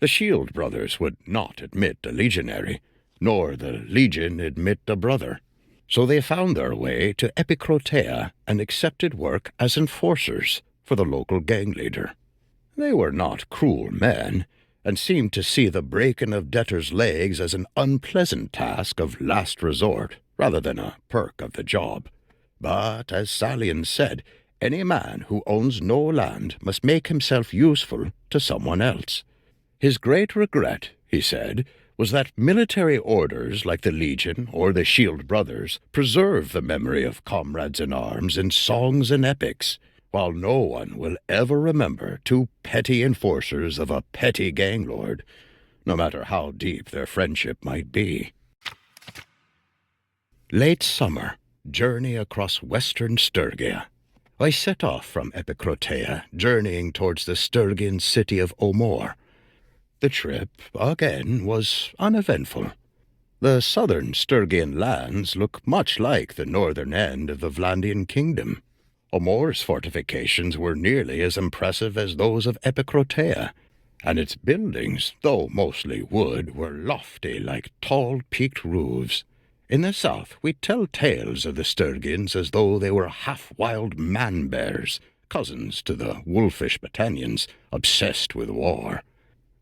The Shield brothers would not admit a legionary, nor the Legion admit a brother, so they found their way to Epicrotea and accepted work as enforcers for the local gang leader. They were not cruel men, and seemed to see the breaking of debtors' legs as an unpleasant task of last resort, rather than a perk of the job. But, as Salian said, any man who owns no land must make himself useful to someone else. His great regret, he said, was that military orders like the Legion or the Shield Brothers preserve the memory of comrades-in-arms in songs and epics, while no one will ever remember two petty enforcers of a petty gang lord, no matter how deep their friendship might be. Late summer, journey across western Sturgia. I set off from Epicrotea, journeying towards the Sturgian city of Omor. The trip, again, was uneventful. The southern Sturgian lands look much like the northern end of the Vlandian kingdom. Omor's fortifications were nearly as impressive as those of Epicrotea, and its buildings, though mostly wood, were lofty like tall peaked roofs. In the south we tell tales of the Sturgians as though they were half-wild man-bears, cousins to the wolfish Battanians, obsessed with war.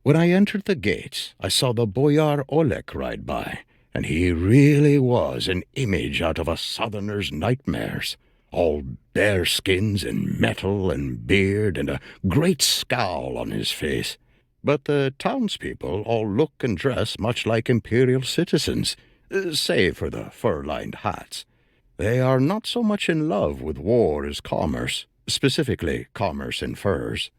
When I entered the gates, I saw the Boyar Oleg ride by, and he really was an image out of a southerner's nightmares. all bearskins and metal and beard, and a great scowl on his face. But the townspeople all look and dress much like imperial citizens, save for the fur-lined hats. They are not so much in love with war as commerce, specifically commerce in furs.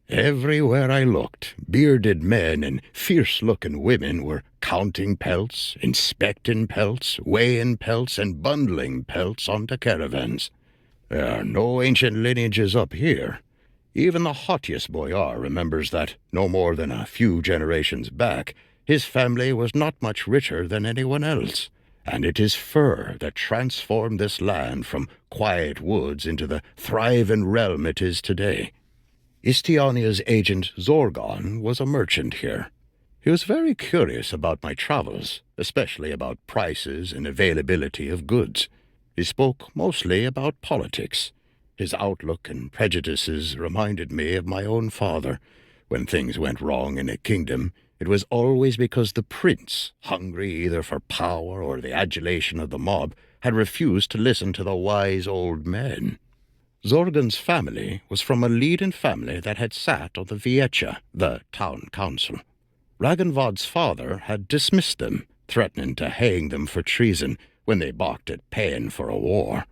Everywhere I looked, bearded men and fierce-looking women were counting pelts, inspecting pelts, weighing pelts, and bundling pelts onto caravans. There are no ancient lineages up here. Even the haughtiest boyar remembers that, no more than a few generations back, his family was not much richer than anyone else, and it is fur that transformed this land from quiet woods into the thriving realm it is today. Istiania's agent Zorgon was a merchant here. He was very curious about my travels, especially about prices and availability of goods. He spoke mostly about politics. His outlook and prejudices reminded me of my own father. When things went wrong in a kingdom, it was always because the prince, hungry either for power or the adulation of the mob, had refused to listen to the wise old men. Zorgan's family was from a leading family that had sat on the Vietcha, the town council. Ragnvald's father had dismissed them, threatening to hang them for treason when they balked at paying for a war.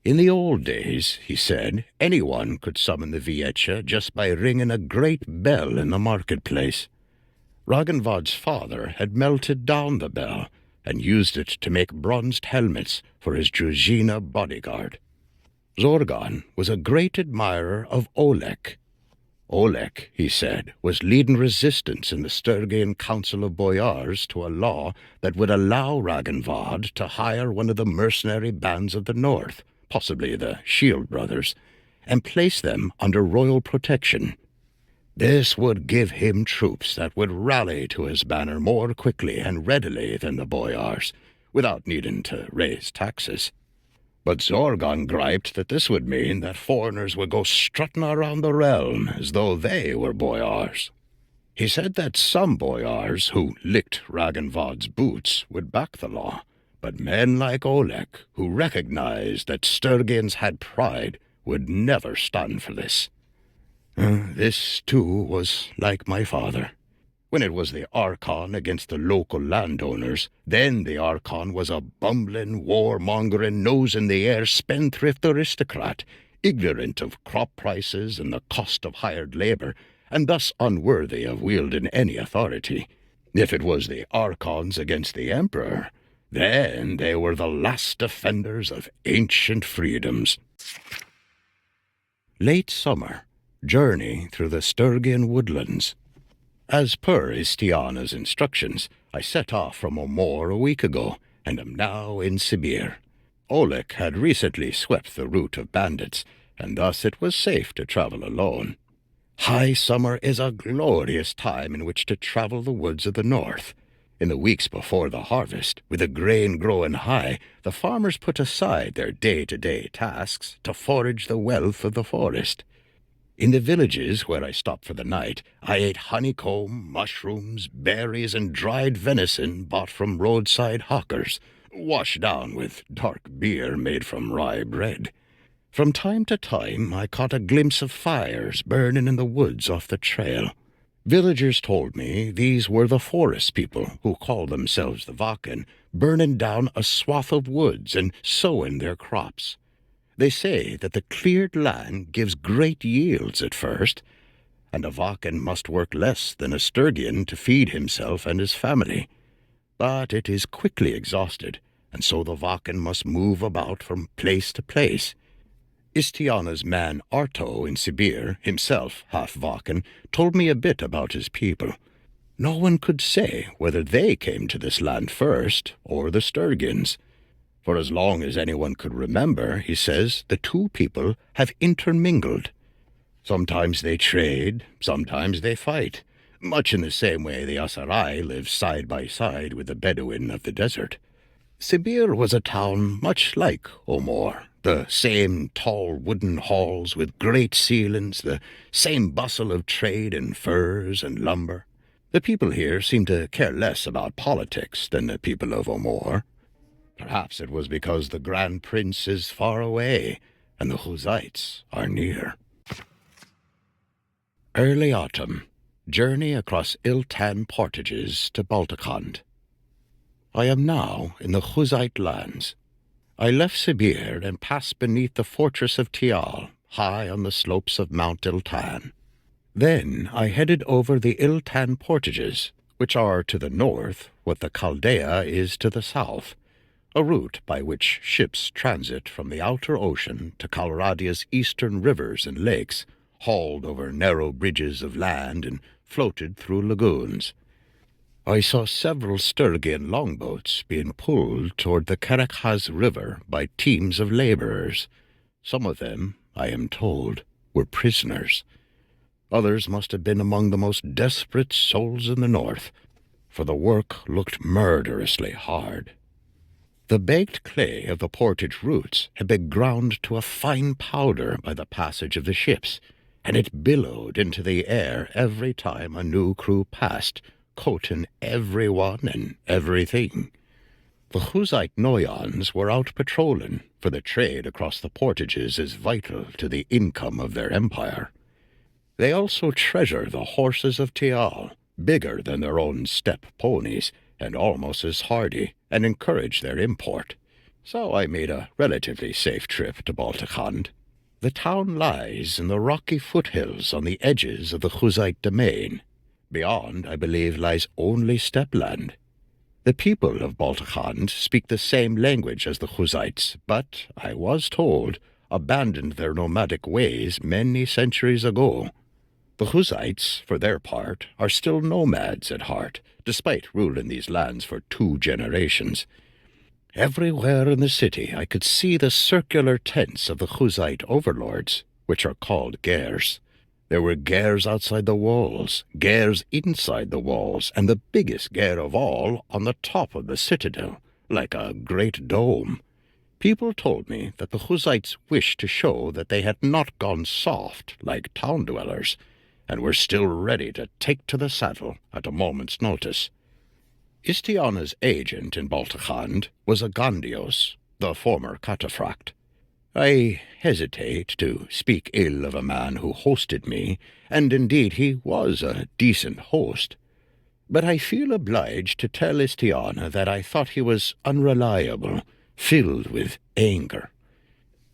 In the old days, he said, anyone could summon the Vietcha just by ringing a great bell in the marketplace. Ragnvald's father had melted down the bell and used it to make bronzed helmets for his Druzhina bodyguard. Zorgan was a great admirer of Olek. Olek, he said, was leading resistance in the Sturgian Council of Boyars to a law that would allow Ragnvald to hire one of the mercenary bands of the north, possibly the Shield Brothers, and place them under royal protection. This would give him troops that would rally to his banner more quickly and readily than the boyars, without needing to raise taxes. But Zorgan griped that this would mean that foreigners would go strutting around the realm as though they were boyars. He said that some boyars who licked Ragnvald's boots would back the law, but men like Olek, who recognized that Sturgians had pride, would never stand for this. This, too, was like my father. When it was the Archon against the local landowners, then the Archon was a bumbling, warmongering, nose-in-the-air spendthrift aristocrat, ignorant of crop prices and the cost of hired labor, and thus unworthy of wielding any authority. If it was the Archons against the Emperor, then they were the last defenders of ancient freedoms. Late summer. Journey through the Sturgian woodlands. As per Istiana's instructions, I set off from Omor a week ago, and am now in Sibir. Olek had recently swept the route of bandits, and thus it was safe to travel alone. High summer is a glorious time in which to travel the woods of the north. In the weeks before the harvest, with the grain growing high, the farmers put aside their day-to-day tasks to forage the wealth of the forest. In the villages where I stopped for the night, I ate honeycomb, mushrooms, berries, and dried venison bought from roadside hawkers, washed down with dark beer made from rye bread. From time to time I caught a glimpse of fires burning in the woods off the trail. Villagers told me these were the forest people, who called themselves the Vaken, burning down a swath of woods and sowing their crops. They say that the cleared land gives great yields at first, and a Vaken must work less than a Sturgian to feed himself and his family. But it is quickly exhausted, and so the Vaken must move about from place to place. Istiana's man Arto in Sibir, himself half Vaken, told me a bit about his people. No one could say whether they came to this land first or the Sturgians. For as long as anyone could remember, he says, the two people have intermingled. Sometimes they trade, sometimes they fight, much in the same way the Asarai live side by side with the Bedouin of the desert. Sibir was a town much like Omor, the same tall wooden halls with great ceilings, the same bustle of trade in furs and lumber. The people here seem to care less about politics than the people of Omor. Perhaps it was because the Grand Prince is far away, and the Hussites are near. Early autumn. Journey across ill-tan portages to Balticond. I am now in the Hussite lands. I left Sibir and passed beneath the fortress of Tial, high on the slopes of Mount Iltan. Then I headed over the Iltan portages, which are to the north what the Chaldea is to the south, a route by which ships transit from the outer ocean to Calradia's eastern rivers and lakes, hauled over narrow bridges of land and floated through lagoons. I saw several Sturgian longboats being pulled toward the Karakhaz River by teams of laborers. Some of them, I am told, were prisoners. Others must have been among the most desperate souls in the north, for the work looked murderously hard. The baked clay of the portage routes had been ground to a fine powder by the passage of the ships, and it billowed into the air every time a new crew passed, coating everyone and everything. The Hussite Noyons were out patrolling, for the trade across the portages is vital to the income of their empire. They also treasure the horses of Tial, bigger than their own steppe ponies, and almost as hardy, and encourage their import. So I made a relatively safe trip to Balticond. The town lies in the rocky foothills on the edges of the Hussite domain. Beyond, I believe, lies only steppe land. The people of Balticond speak the same language as the Hussites, but, I was told, abandoned their nomadic ways many centuries ago. The Hussites, for their part, are still nomads at heart, despite ruling these lands for 2 generations. Everywhere in the city I could see the circular tents of the Hussite overlords, which are called gers. There were gers outside the walls, gers inside the walls, and the biggest ger of all on the top of the citadel, like a great dome. People told me that the Hussites wished to show that they had not gone soft like town dwellers, and were still ready to take to the saddle at a moment's notice. Istiana's agent in Balticond was Agandios, the former cataphract. I hesitate to speak ill of a man who hosted me, and indeed he was a decent host. But I feel obliged to tell Istiana that I thought he was unreliable, filled with anger.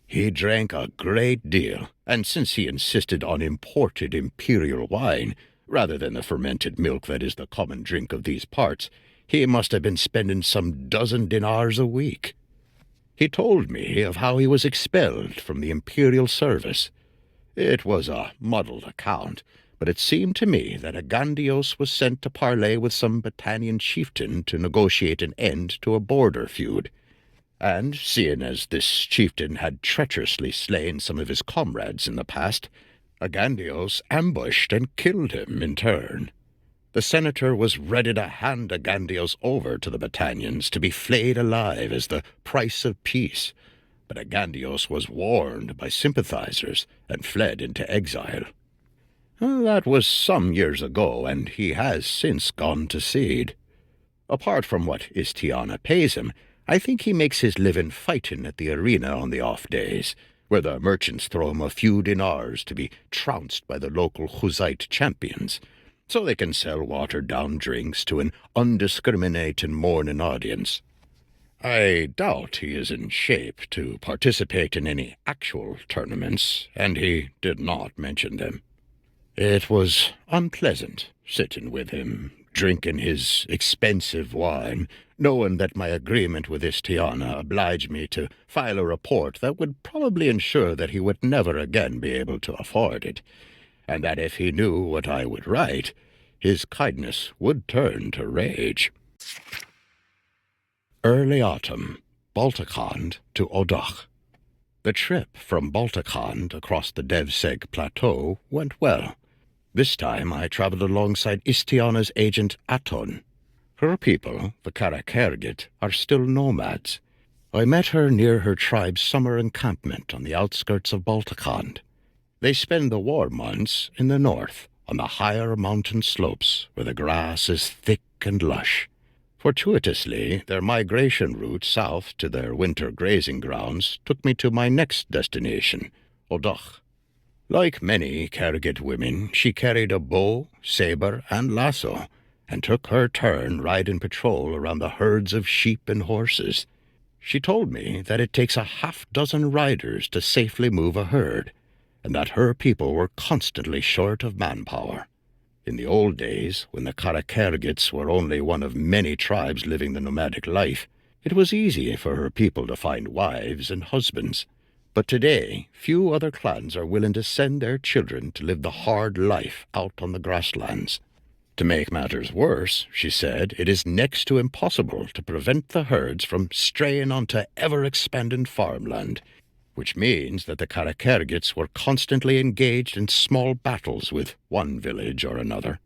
He drank a great deal, and since he insisted on imported imperial wine, rather than the fermented milk that is the common drink of these parts, he must have been spending some dozen dinars a week. He told me of how he was expelled from the imperial service. It was a muddled account, but it seemed to me that Agandios was sent to parley with some Battanian chieftain to negotiate an end to a border feud. And, seeing as this chieftain had treacherously slain some of his comrades in the past, Agandios ambushed and killed him in turn. The senator was ready to hand Agandios over to the Battanians to be flayed alive as the price of peace, but Agandios was warned by sympathizers and fled into exile. That was some years ago, and he has since gone to seed. Apart from what Istiana pays him, I think he makes his living fighting at the arena on the off days, where the merchants throw him a few dinars to be trounced by the local Hussite champions, so they can sell watered-down drinks to an undiscriminating morning audience. I doubt he is in shape to participate in any actual tournaments, and he did not mention them. It was unpleasant sitting with him, drinking his expensive wine, knowing that my agreement with Istiana obliged me to file a report that would probably ensure that he would never again be able to afford it, and that if he knew what I would write, his kindness would turn to rage. Early autumn, Balticond to Odach. The trip from Balticond across the Devseg Plateau went well. This time I traveled alongside Istiana's agent Aton. Her people, the Karakergit, are still nomads. I met her near her tribe's summer encampment on the outskirts of Balticond. They spend the war months in the north, on the higher mountain slopes where the grass is thick and lush. Fortuitously, their migration route south to their winter grazing grounds took me to my next destination, Odach. Like many Carriget women, she carried a bow, saber, and lasso, and took her turn riding patrol around the herds of sheep and horses. She told me that it takes a half-dozen riders to safely move a herd, and that her people were constantly short of manpower. In the old days, when the Karakergits were only one of many tribes living the nomadic life, it was easy for her people to find wives and husbands. But today, few other clans are willing to send their children to live the hard life out on the grasslands. To make matters worse, she said, it is next to impossible to prevent the herds from straying onto ever-expanding farmland, which means that the Karakergits were constantly engaged in small battles with one village or another.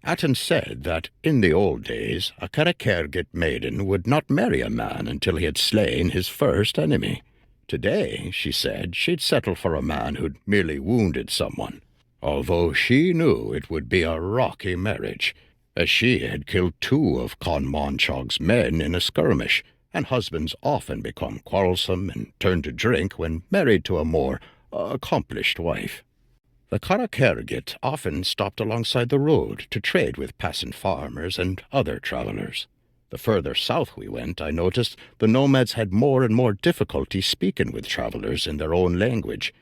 Aten said that in the old days a Karakergit maiden would not marry a man until he had slain his first enemy. Today, she said, she'd settle for a man who'd merely wounded someone, although she knew it would be a rocky marriage, as she had killed 2 of Con Monchog's men in a skirmish, and husbands often become quarrelsome and turn to drink when married to a more accomplished wife. The Karakergit often stopped alongside the road to trade with passing farmers and other travelers. The further south we went, I noticed the nomads had more and more difficulty speaking with travelers in their own language,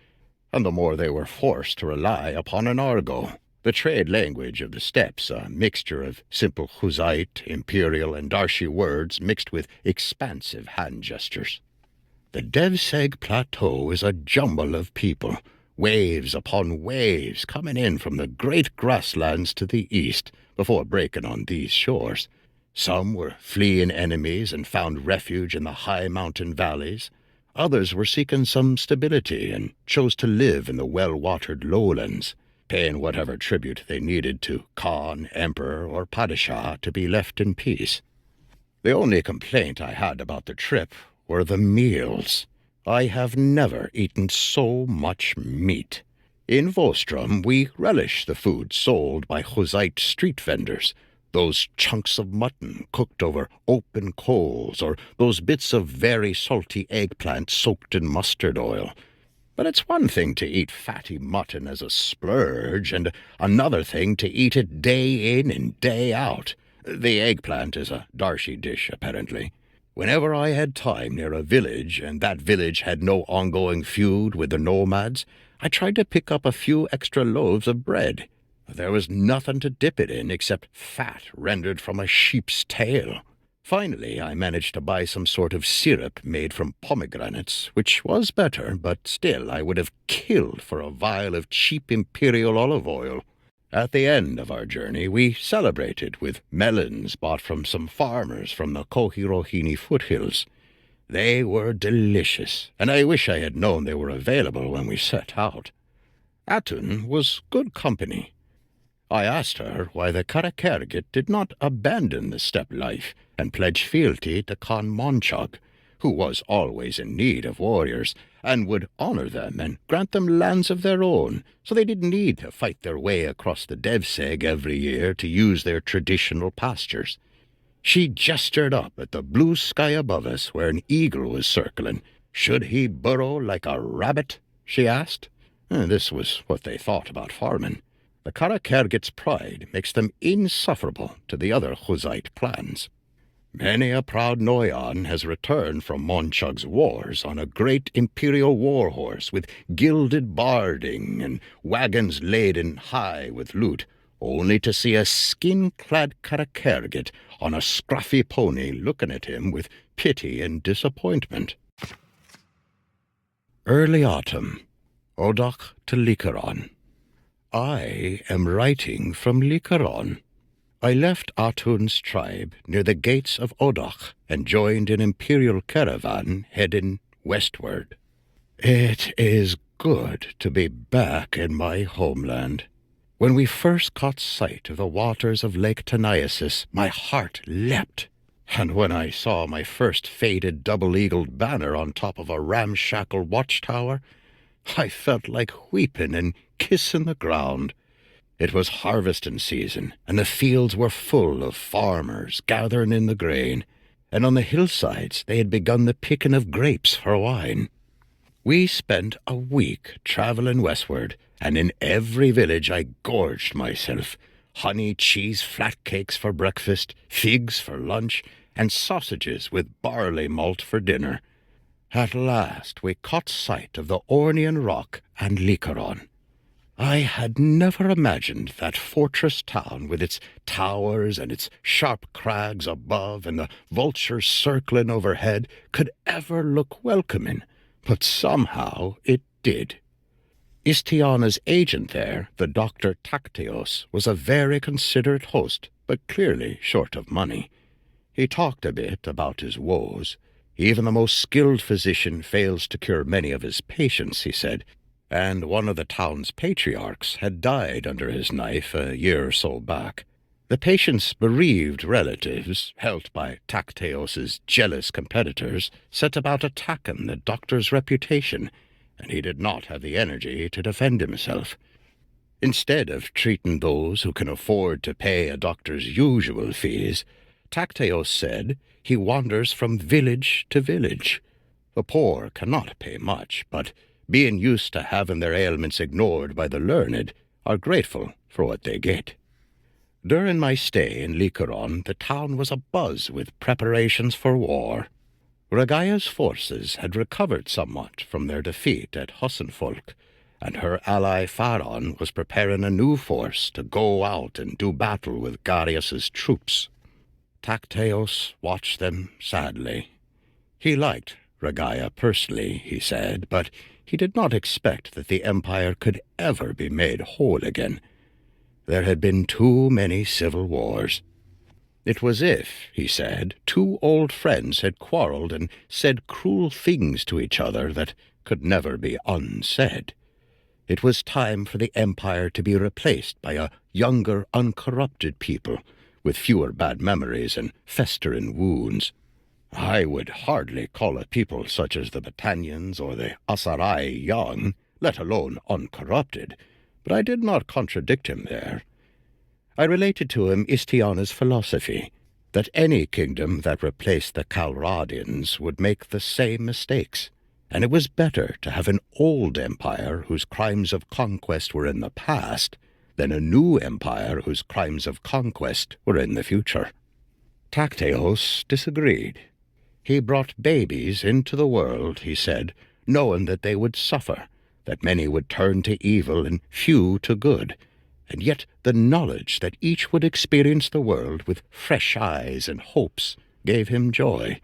and the more they were forced to rely upon an argot, the trade language of the steppes, a mixture of simple Huzite, Imperial, and Darshi words mixed with expansive hand gestures. The Devseg Plateau is a jumble of people, waves upon waves coming in from the great grasslands to the east before breaking on these shores. Some were fleeing enemies and found refuge in the high mountain valleys. Others were seeking some stability and chose to live in the well-watered lowlands, paying whatever tribute they needed to Khan, Emperor, or Padishah to be left in peace. The only complaint I had about the trip were the meals. I have never eaten so much meat. In Vostrom, we relish the food sold by Huzite street vendors, those chunks of mutton cooked over open coals, or those bits of very salty eggplant soaked in mustard oil. But it's one thing to eat fatty mutton as a splurge, and another thing to eat it day in and day out. The eggplant is a Darshi dish, apparently. Whenever I had time near a village, and that village had no ongoing feud with the nomads, I tried to pick up a few extra loaves of bread. There was nothing to dip it in except fat rendered from a sheep's tail. Finally, I managed to buy some sort of syrup made from pomegranates, which was better, but still I would have killed for a vial of cheap imperial olive oil. At the end of our journey, we celebrated with melons bought from some farmers from the Kohirohini foothills. They were delicious, and I wish I had known they were available when we set out. Atun was good company. I asked her why the Karakergit did not abandon the steppe life and pledge fealty to Khan Monchog, who was always in need of warriors, and would honor them and grant them lands of their own, so they didn't need to fight their way across the Devseg every year to use their traditional pastures. She gestured up at the blue sky above us where an eagle was circling. Should he burrow like a rabbit? She asked. This was what they thought about farming. The Karakergit's pride makes them insufferable to the other Huzite clans. Many a proud Noyan has returned from Monchog's wars on a great imperial war horse with gilded barding and wagons laden high with loot, only to see a skin-clad Karakergit on a scruffy pony looking at him with pity and disappointment. Early autumn, Odach to Likaron. I am writing from Likaron. I left Atun's tribe near the gates of Odach and joined an imperial caravan heading westward. It is good to be back in my homeland. When we first caught sight of the waters of Lake Tanaiasis, my heart leapt, and when I saw my first faded double-eagled banner on top of a ramshackle watchtower, I felt like weeping and kissing the ground. It was harvesting season, and the fields were full of farmers gathering in the grain, and on the hillsides they had begun the picking of grapes for wine. We spent a week travelling westward, and in every village I gorged myself. Honey cheese flat cakes for breakfast, figs for lunch, and sausages with barley malt for dinner. At last we caught sight of the Ornian Rock and Lycaron. I had never imagined that fortress town, with its towers and its sharp crags above and the vultures circling overhead, could ever look welcoming, but somehow it did. Istiana's agent there, the Dr. Takteos, was a very considerate host, but clearly short of money. He talked a bit about his woes. Even the most skilled physician fails to cure many of his patients, he said, and one of the town's patriarchs had died under his knife a year or so back. The patient's bereaved relatives, helped by Takteos's jealous competitors, set about attacking the doctor's reputation, and he did not have the energy to defend himself. Instead of treating those who can afford to pay a doctor's usual fees, Takteos said he wanders from village to village. The poor cannot pay much, but, being used to having their ailments ignored by the learned, are grateful for what they get. During my stay in Lycaron, the town was abuzz with preparations for war. Ragaya's forces had recovered somewhat from their defeat at Hussenfolk, and her ally Faron was preparing a new force to go out and do battle with Garius's troops. Takteos watched them sadly. He liked Ragaya personally, he said, but he did not expect that the empire could ever be made whole again. There had been too many civil wars. It was as if, he said, two old friends had quarreled and said cruel things to each other that could never be unsaid. It was time for the empire to be replaced by a younger, uncorrupted people, with fewer bad memories and festering wounds. I would hardly call a people such as the Battanians or the Asarai young, let alone uncorrupted, but I did not contradict him there. I related to him Istiana's philosophy, that any kingdom that replaced the Calradians would make the same mistakes, and it was better to have an old empire whose crimes of conquest were in the past than a new empire whose crimes of conquest were in the future. Takteos disagreed. He brought babies into the world, he said, knowing that they would suffer, that many would turn to evil and few to good, and yet the knowledge that each would experience the world with fresh eyes and hopes gave him joy.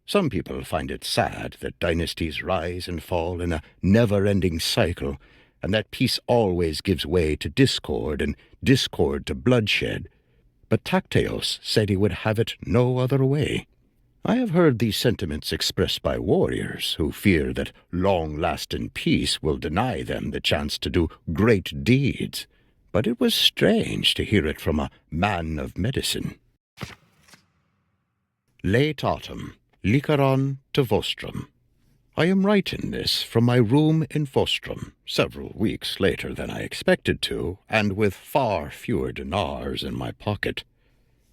Some people find it sad that dynasties rise and fall in a never-ending cycle, and that peace always gives way to discord and discord to bloodshed. But Takteos said he would have it no other way. I have heard these sentiments expressed by warriors who fear that long-lasting peace will deny them the chance to do great deeds, but it was strange to hear it from a man of medicine. Late autumn, Lycaron to Vostrum. I am writing this from my room in Vostrum, several weeks later than I expected to, and with far fewer dinars in my pocket.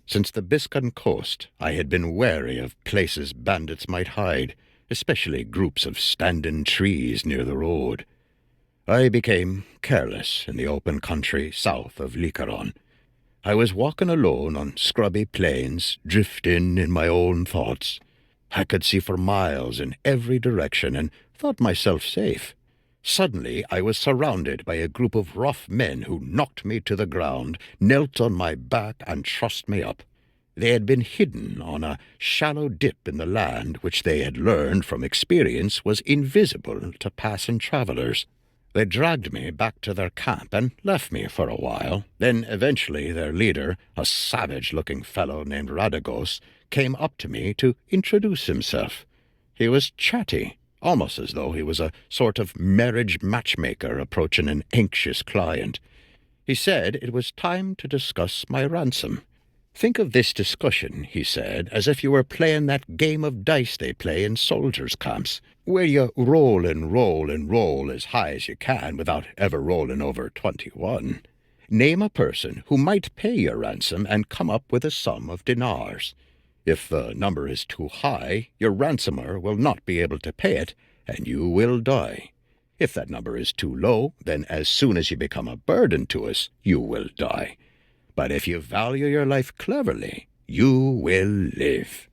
Since the Biscan coast, I had been wary of places bandits might hide, especially groups of standing trees near the road. I became careless in the open country south of Lycaron. I was walking alone on scrubby plains, drifting in my own thoughts. I could see for miles in every direction and thought myself safe. Suddenly I was surrounded by a group of rough men who knocked me to the ground, knelt on my back, and trussed me up. They had been hidden on a shallow dip in the land which they had learned from experience was invisible to passing travellers. They dragged me back to their camp and left me for a while. Then eventually their leader, a savage-looking fellow named Radagos, came up to me to introduce himself. He was chatty, almost as though he was a sort of marriage matchmaker approaching an anxious client. He said it was time to discuss my ransom. Think of this discussion, he said, as if you were playing that game of dice they play in soldiers' camps, where you roll and roll and roll as high as you can without ever rolling over 21. Name a person who might pay your ransom and come up with a sum of dinars. If the number is too high, your ransomer will not be able to pay it, and you will die. If that number is too low, then as soon as you become a burden to us, you will die. But if you value your life cleverly, you will live.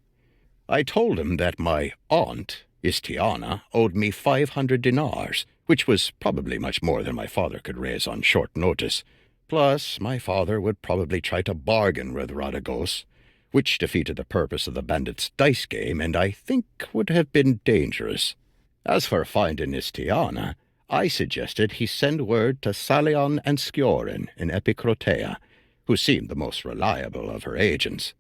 I told him that my aunt, Istiana, owed me 500 dinars, which was probably much more than my father could raise on short notice. Plus, my father would probably try to bargain with Radagos, which defeated the purpose of the bandits' dice game, and I think would have been dangerous. As for finding Istiana, I suggested he send word to Salion and Skiorin in Epicrotea, who seemed the most reliable of her agents.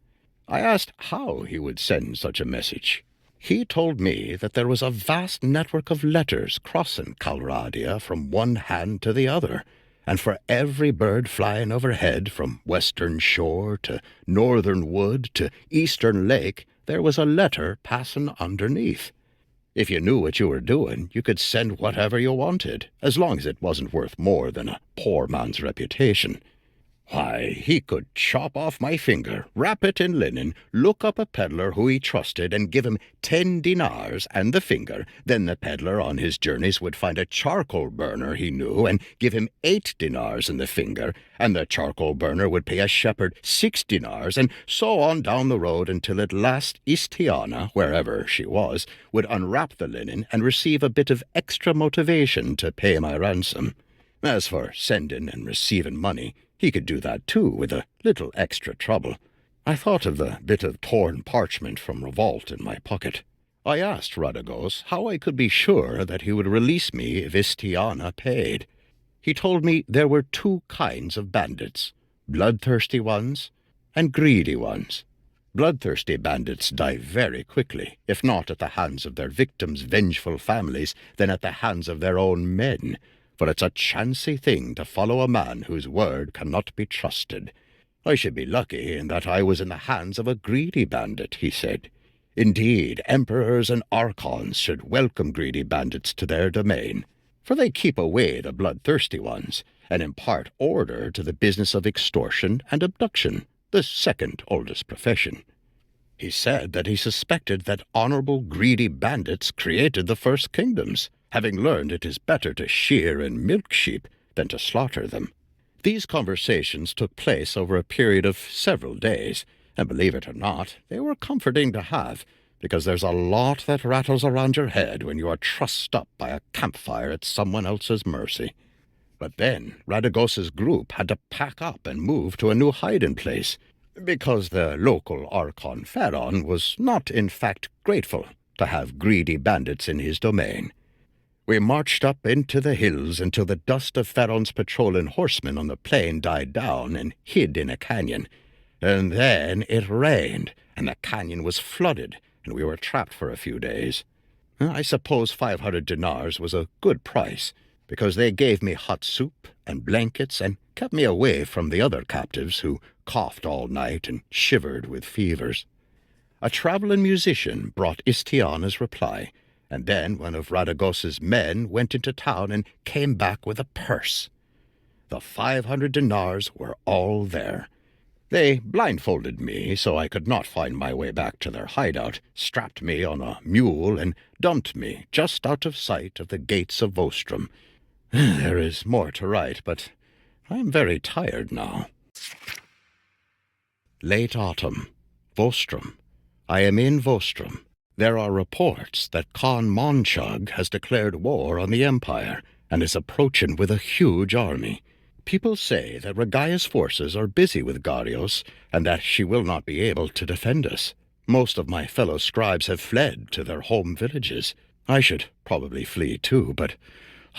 I asked how he would send such a message. He told me that there was a vast network of letters crossing Calradia from one hand to the other, and for every bird flying overhead, from western shore to northern wood to eastern lake, there was a letter passing underneath. If you knew what you were doing, you could send whatever you wanted, as long as it wasn't worth more than a poor man's reputation. Why, he could chop off my finger, wrap it in linen, look up a peddler who he trusted, and give him 10 dinars and the finger. Then the peddler on his journeys would find a charcoal burner he knew, and give him 8 dinars and the finger, and the charcoal burner would pay a shepherd 6 dinars, and so on down the road until at last Istiana, wherever she was, would unwrap the linen and receive a bit of extra motivation to pay my ransom. As for sending and receiving money, he could do that too, with a little extra trouble. I thought of the bit of torn parchment from revolt in my pocket. I asked Radagos how I could be sure that he would release me if Istiana paid. He told me there were 2 kinds of bandits, bloodthirsty ones and greedy ones. Bloodthirsty bandits die very quickly, if not at the hands of their victims' vengeful families, then at the hands of their own men. For it's a chancy thing to follow a man whose word cannot be trusted. I should be lucky in that I was in the hands of a greedy bandit, he said. Indeed, emperors and archons should welcome greedy bandits to their domain, for they keep away the bloodthirsty ones, and impart order to the business of extortion and abduction, the second oldest profession. He said that he suspected that honorable greedy bandits created the first kingdoms, having learned it is better to shear and milk sheep than to slaughter them. These conversations took place over a period of several days, and believe it or not, they were comforting to have, because there's a lot that rattles around your head when you are trussed up by a campfire at someone else's mercy. But then Radagos's group had to pack up and move to a new hiding place, because the local Archon Pharaon was not in fact grateful to have greedy bandits in his domain. We marched up into the hills until the dust of Pharaon's patrolling horsemen on the plain died down and hid in a canyon. And then it rained, and the canyon was flooded, and we were trapped for a few days. I suppose 500 dinars was a good price, because they gave me hot soup and blankets and kept me away from the other captives who coughed all night and shivered with fevers. A travelling musician brought Istiana's reply, and then one of Radagos's men went into town and came back with a purse. The 500 dinars were all there. They blindfolded me so I could not find my way back to their hideout, strapped me on a mule, and dumped me just out of sight of the gates of Vostrum. There is more to write, but I am very tired now. Late autumn. Vostrum. I am in Vostrum. There are reports that Khan Monchug has declared war on the Empire and is approaching with a huge army. People say that Regaea's forces are busy with Garios and that she will not be able to defend us. Most of my fellow scribes have fled to their home villages. I should probably flee too, but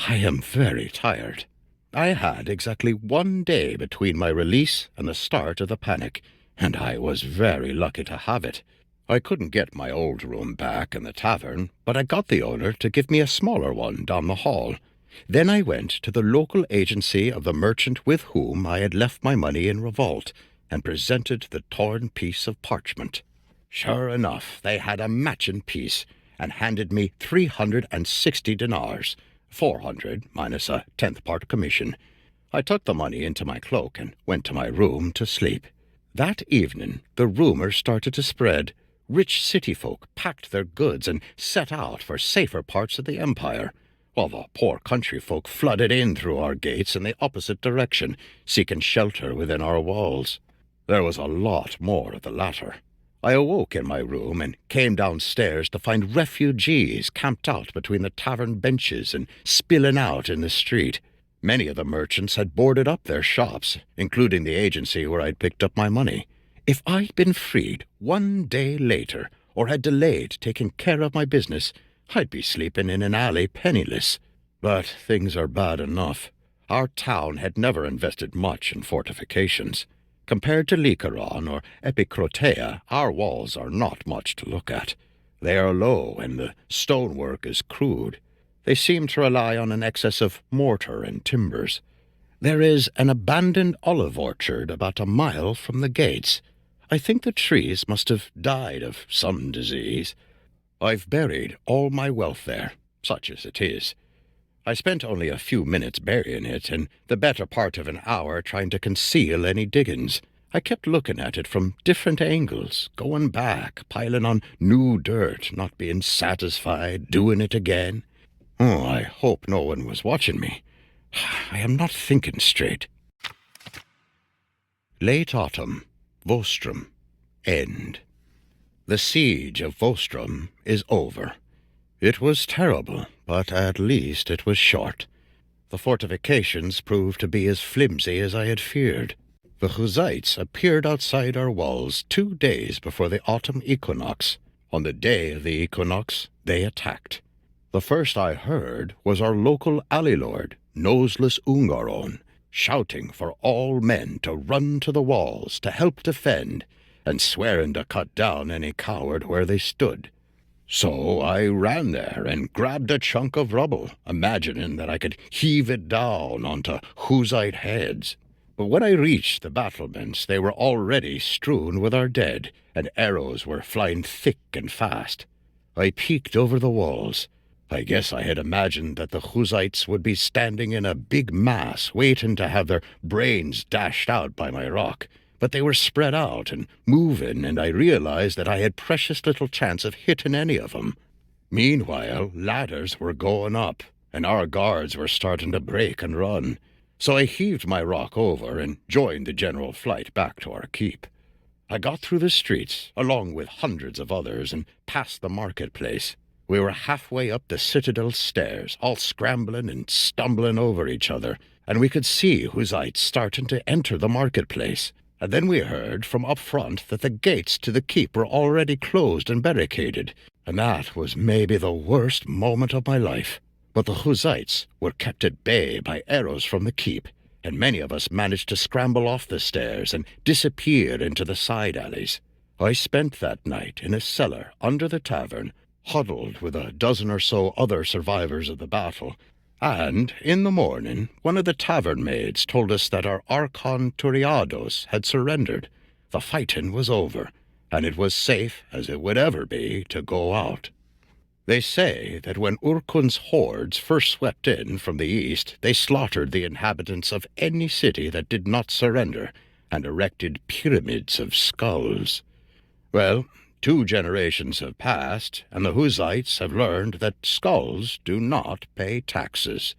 I am very tired. I had exactly 1 day between my release and the start of the panic, and I was very lucky to have it. I couldn't get my old room back in the tavern, but I got the owner to give me a smaller one down the hall. Then I went to the local agency of the merchant with whom I had left my money in revolt, and presented the torn piece of parchment. Sure enough, they had a matching piece, and handed me 360 dinars, 400 minus a 10th part commission. I took the money into my cloak and went to my room to sleep. That evening, the rumor started to spread. Rich city folk packed their goods and set out for safer parts of the empire, while the poor country folk flooded in through our gates in the opposite direction, seeking shelter within our walls. There was a lot more of the latter. I awoke in my room and came downstairs to find refugees camped out between the tavern benches and spilling out in the street. Many of the merchants had boarded up their shops, including the agency where I'd picked up my money. If I'd been freed one day later, or had delayed taking care of my business, I'd be sleeping in an alley penniless. But things are bad enough. Our town had never invested much in fortifications. Compared to Lycaron or Epicrotea, our walls are not much to look at. They are low, and the stonework is crude. They seem to rely on an excess of mortar and timbers. There is an abandoned olive orchard about a mile from the gates. I think the trees must have died of some disease. I've buried all my wealth there, such as it is. I spent only a few minutes burying it, and the better part of an hour trying to conceal any diggings. I kept looking at it from different angles, going back, piling on new dirt, not being satisfied, doing it again. Oh, I hope no one was watching me. I am not thinking straight. Late autumn, Vostrum, end. The siege of Vostrum is over. It was terrible, but at least it was short. The fortifications proved to be as flimsy as I had feared. The Hussites appeared outside our walls 2 days before the autumn equinox. On the day of the equinox, they attacked. The first I heard was our local alley lord, Noseless Ungaron, shouting for all men to run to the walls to help defend, and swearing to cut down any coward where they stood. So I ran there and grabbed a chunk of rubble, imagining that I could heave it down onto Hussite heads. But when I reached the battlements, they were already strewn with our dead, and arrows were flying thick and fast. I peeked over the walls. I guess I had imagined that the Hussites would be standing in a big mass waiting to have their brains dashed out by my rock, but they were spread out and moving, and I realized that I had precious little chance of hitting any of them. Meanwhile, ladders were going up, and our guards were starting to break and run, so I heaved my rock over and joined the general flight back to our keep. I got through the streets, along with hundreds of others, and past the marketplace. We were halfway up the citadel stairs, all scrambling and stumbling over each other, and we could see Hussites starting to enter the marketplace. And then we heard from up front that the gates to the keep were already closed and barricaded, and that was maybe the worst moment of my life. But the Hussites were kept at bay by arrows from the keep, and many of us managed to scramble off the stairs and disappear into the side alleys. I spent that night in a cellar under the tavern, huddled with a dozen or so other survivors of the battle, and in the morning one of the tavern maids told us that our Archon Turiados had surrendered. The fighting was over, and it was safe as it would ever be to go out. They say that when Urkun's hordes first swept in from the east, they slaughtered the inhabitants of any city that did not surrender, and erected pyramids of skulls. Well, 2 generations have passed, and the Hussites have learned that skulls do not pay taxes.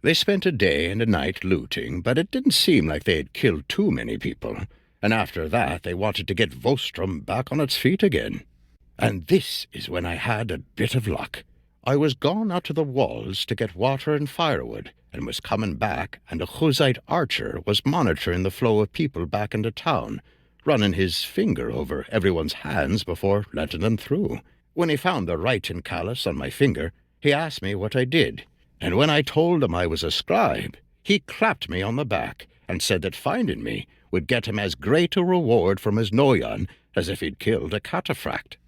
They spent a day and a night looting, but it didn't seem like they had killed too many people, and after that they wanted to get Vostrum back on its feet again. And this is when I had a bit of luck. I was gone out to the walls to get water and firewood, and was coming back, and a Hussite archer was monitoring the flow of people back into town, running his finger over everyone's hands before letting them through. When he found the writing callus on my finger, he asked me what I did, and when I told him I was a scribe, he clapped me on the back and said that finding me would get him as great a reward from his Noyan as if he'd killed a cataphract.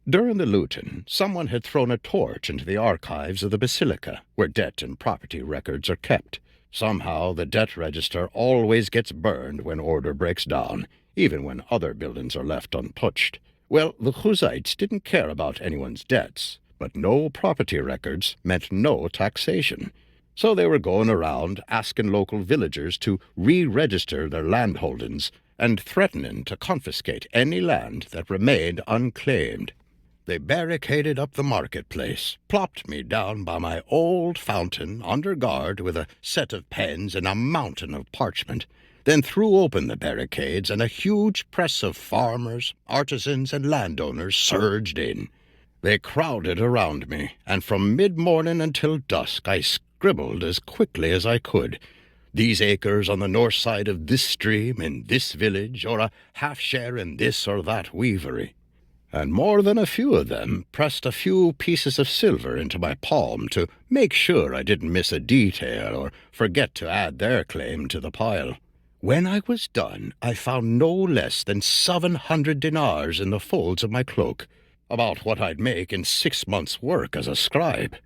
During the looting, someone had thrown a torch into the archives of the basilica, where debt and property records are kept. Somehow the debt register always gets burned when order breaks down, even when other buildings are left untouched. Well, the Hussites didn't care about anyone's debts, but no property records meant no taxation. So they were going around asking local villagers to re-register their landholdings and threatening to confiscate any land that remained unclaimed. They barricaded up the marketplace, plopped me down by my old fountain under guard with a set of pens and a mountain of parchment, then threw open the barricades and a huge press of farmers, artisans, and landowners surged in. They crowded around me, and from mid-morning until dusk I scribbled as quickly as I could. These acres on the north side of this stream in this village, or a half-share in this or that weavery. And more than a few of them pressed a few pieces of silver into my palm to make sure I didn't miss a detail or forget to add their claim to the pile. When I was done, I found no less than 700 dinars in the folds of my cloak, about what I'd make in 6 months' work as a scribe.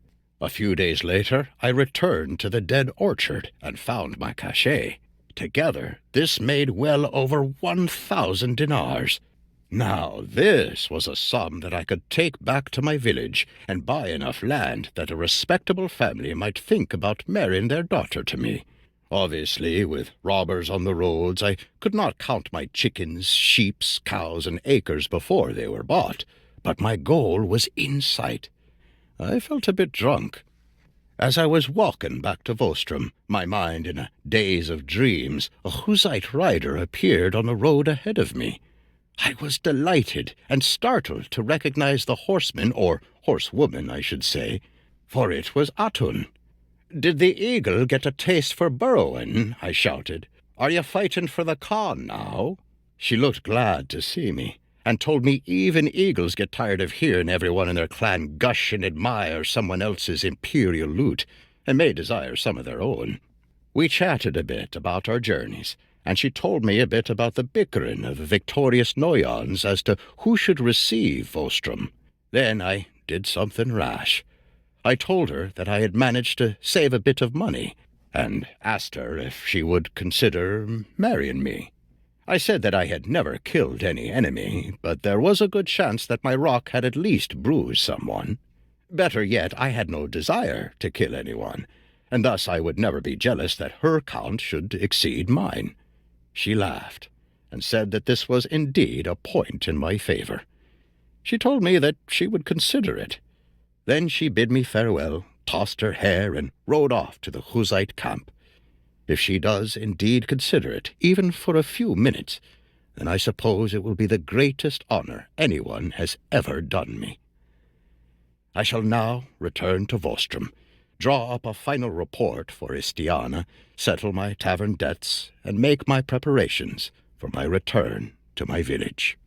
A few days later, I returned to the dead orchard and found my cachet. Together, this made well over 1,000 dinars. Now this was a sum that I could take back to my village and buy enough land that a respectable family might think about marrying their daughter to me. Obviously, with robbers on the roads, I could not count my chickens, sheep, cows, and acres before they were bought, but my goal was in sight. I felt a bit drunk. As I was walking back to Vostrom, my mind in a daze of dreams, a Hussite rider appeared on the road ahead of me. I was delighted and startled to recognize the horseman, or horsewoman, I should say, for it was Atun. "Did the eagle get a taste for burrowing?" I shouted. "Are you fighting for the Khan now?" She looked glad to see me, and told me even eagles get tired of hearing everyone in their clan gush and admire someone else's imperial loot, and may desire some of their own. We chatted a bit about our journeys, and she told me a bit about the bickering of the victorious Noyons as to who should receive Vostrom. Then I did something rash. I told her that I had managed to save a bit of money, and asked her if she would consider marrying me. I said that I had never killed any enemy, but there was a good chance that my rock had at least bruised someone. Better yet, I had no desire to kill anyone, and thus I would never be jealous that her count should exceed mine. She laughed, and said that this was indeed a point in my favor. She told me that she would consider it. Then she bid me farewell, tossed her hair, and rode off to the Hussite camp. If she does indeed consider it, even for a few minutes, then I suppose it will be the greatest honor anyone has ever done me. I shall now return to Vostrom, draw up a final report for Istiana, settle my tavern debts, and make my preparations for my return to my village.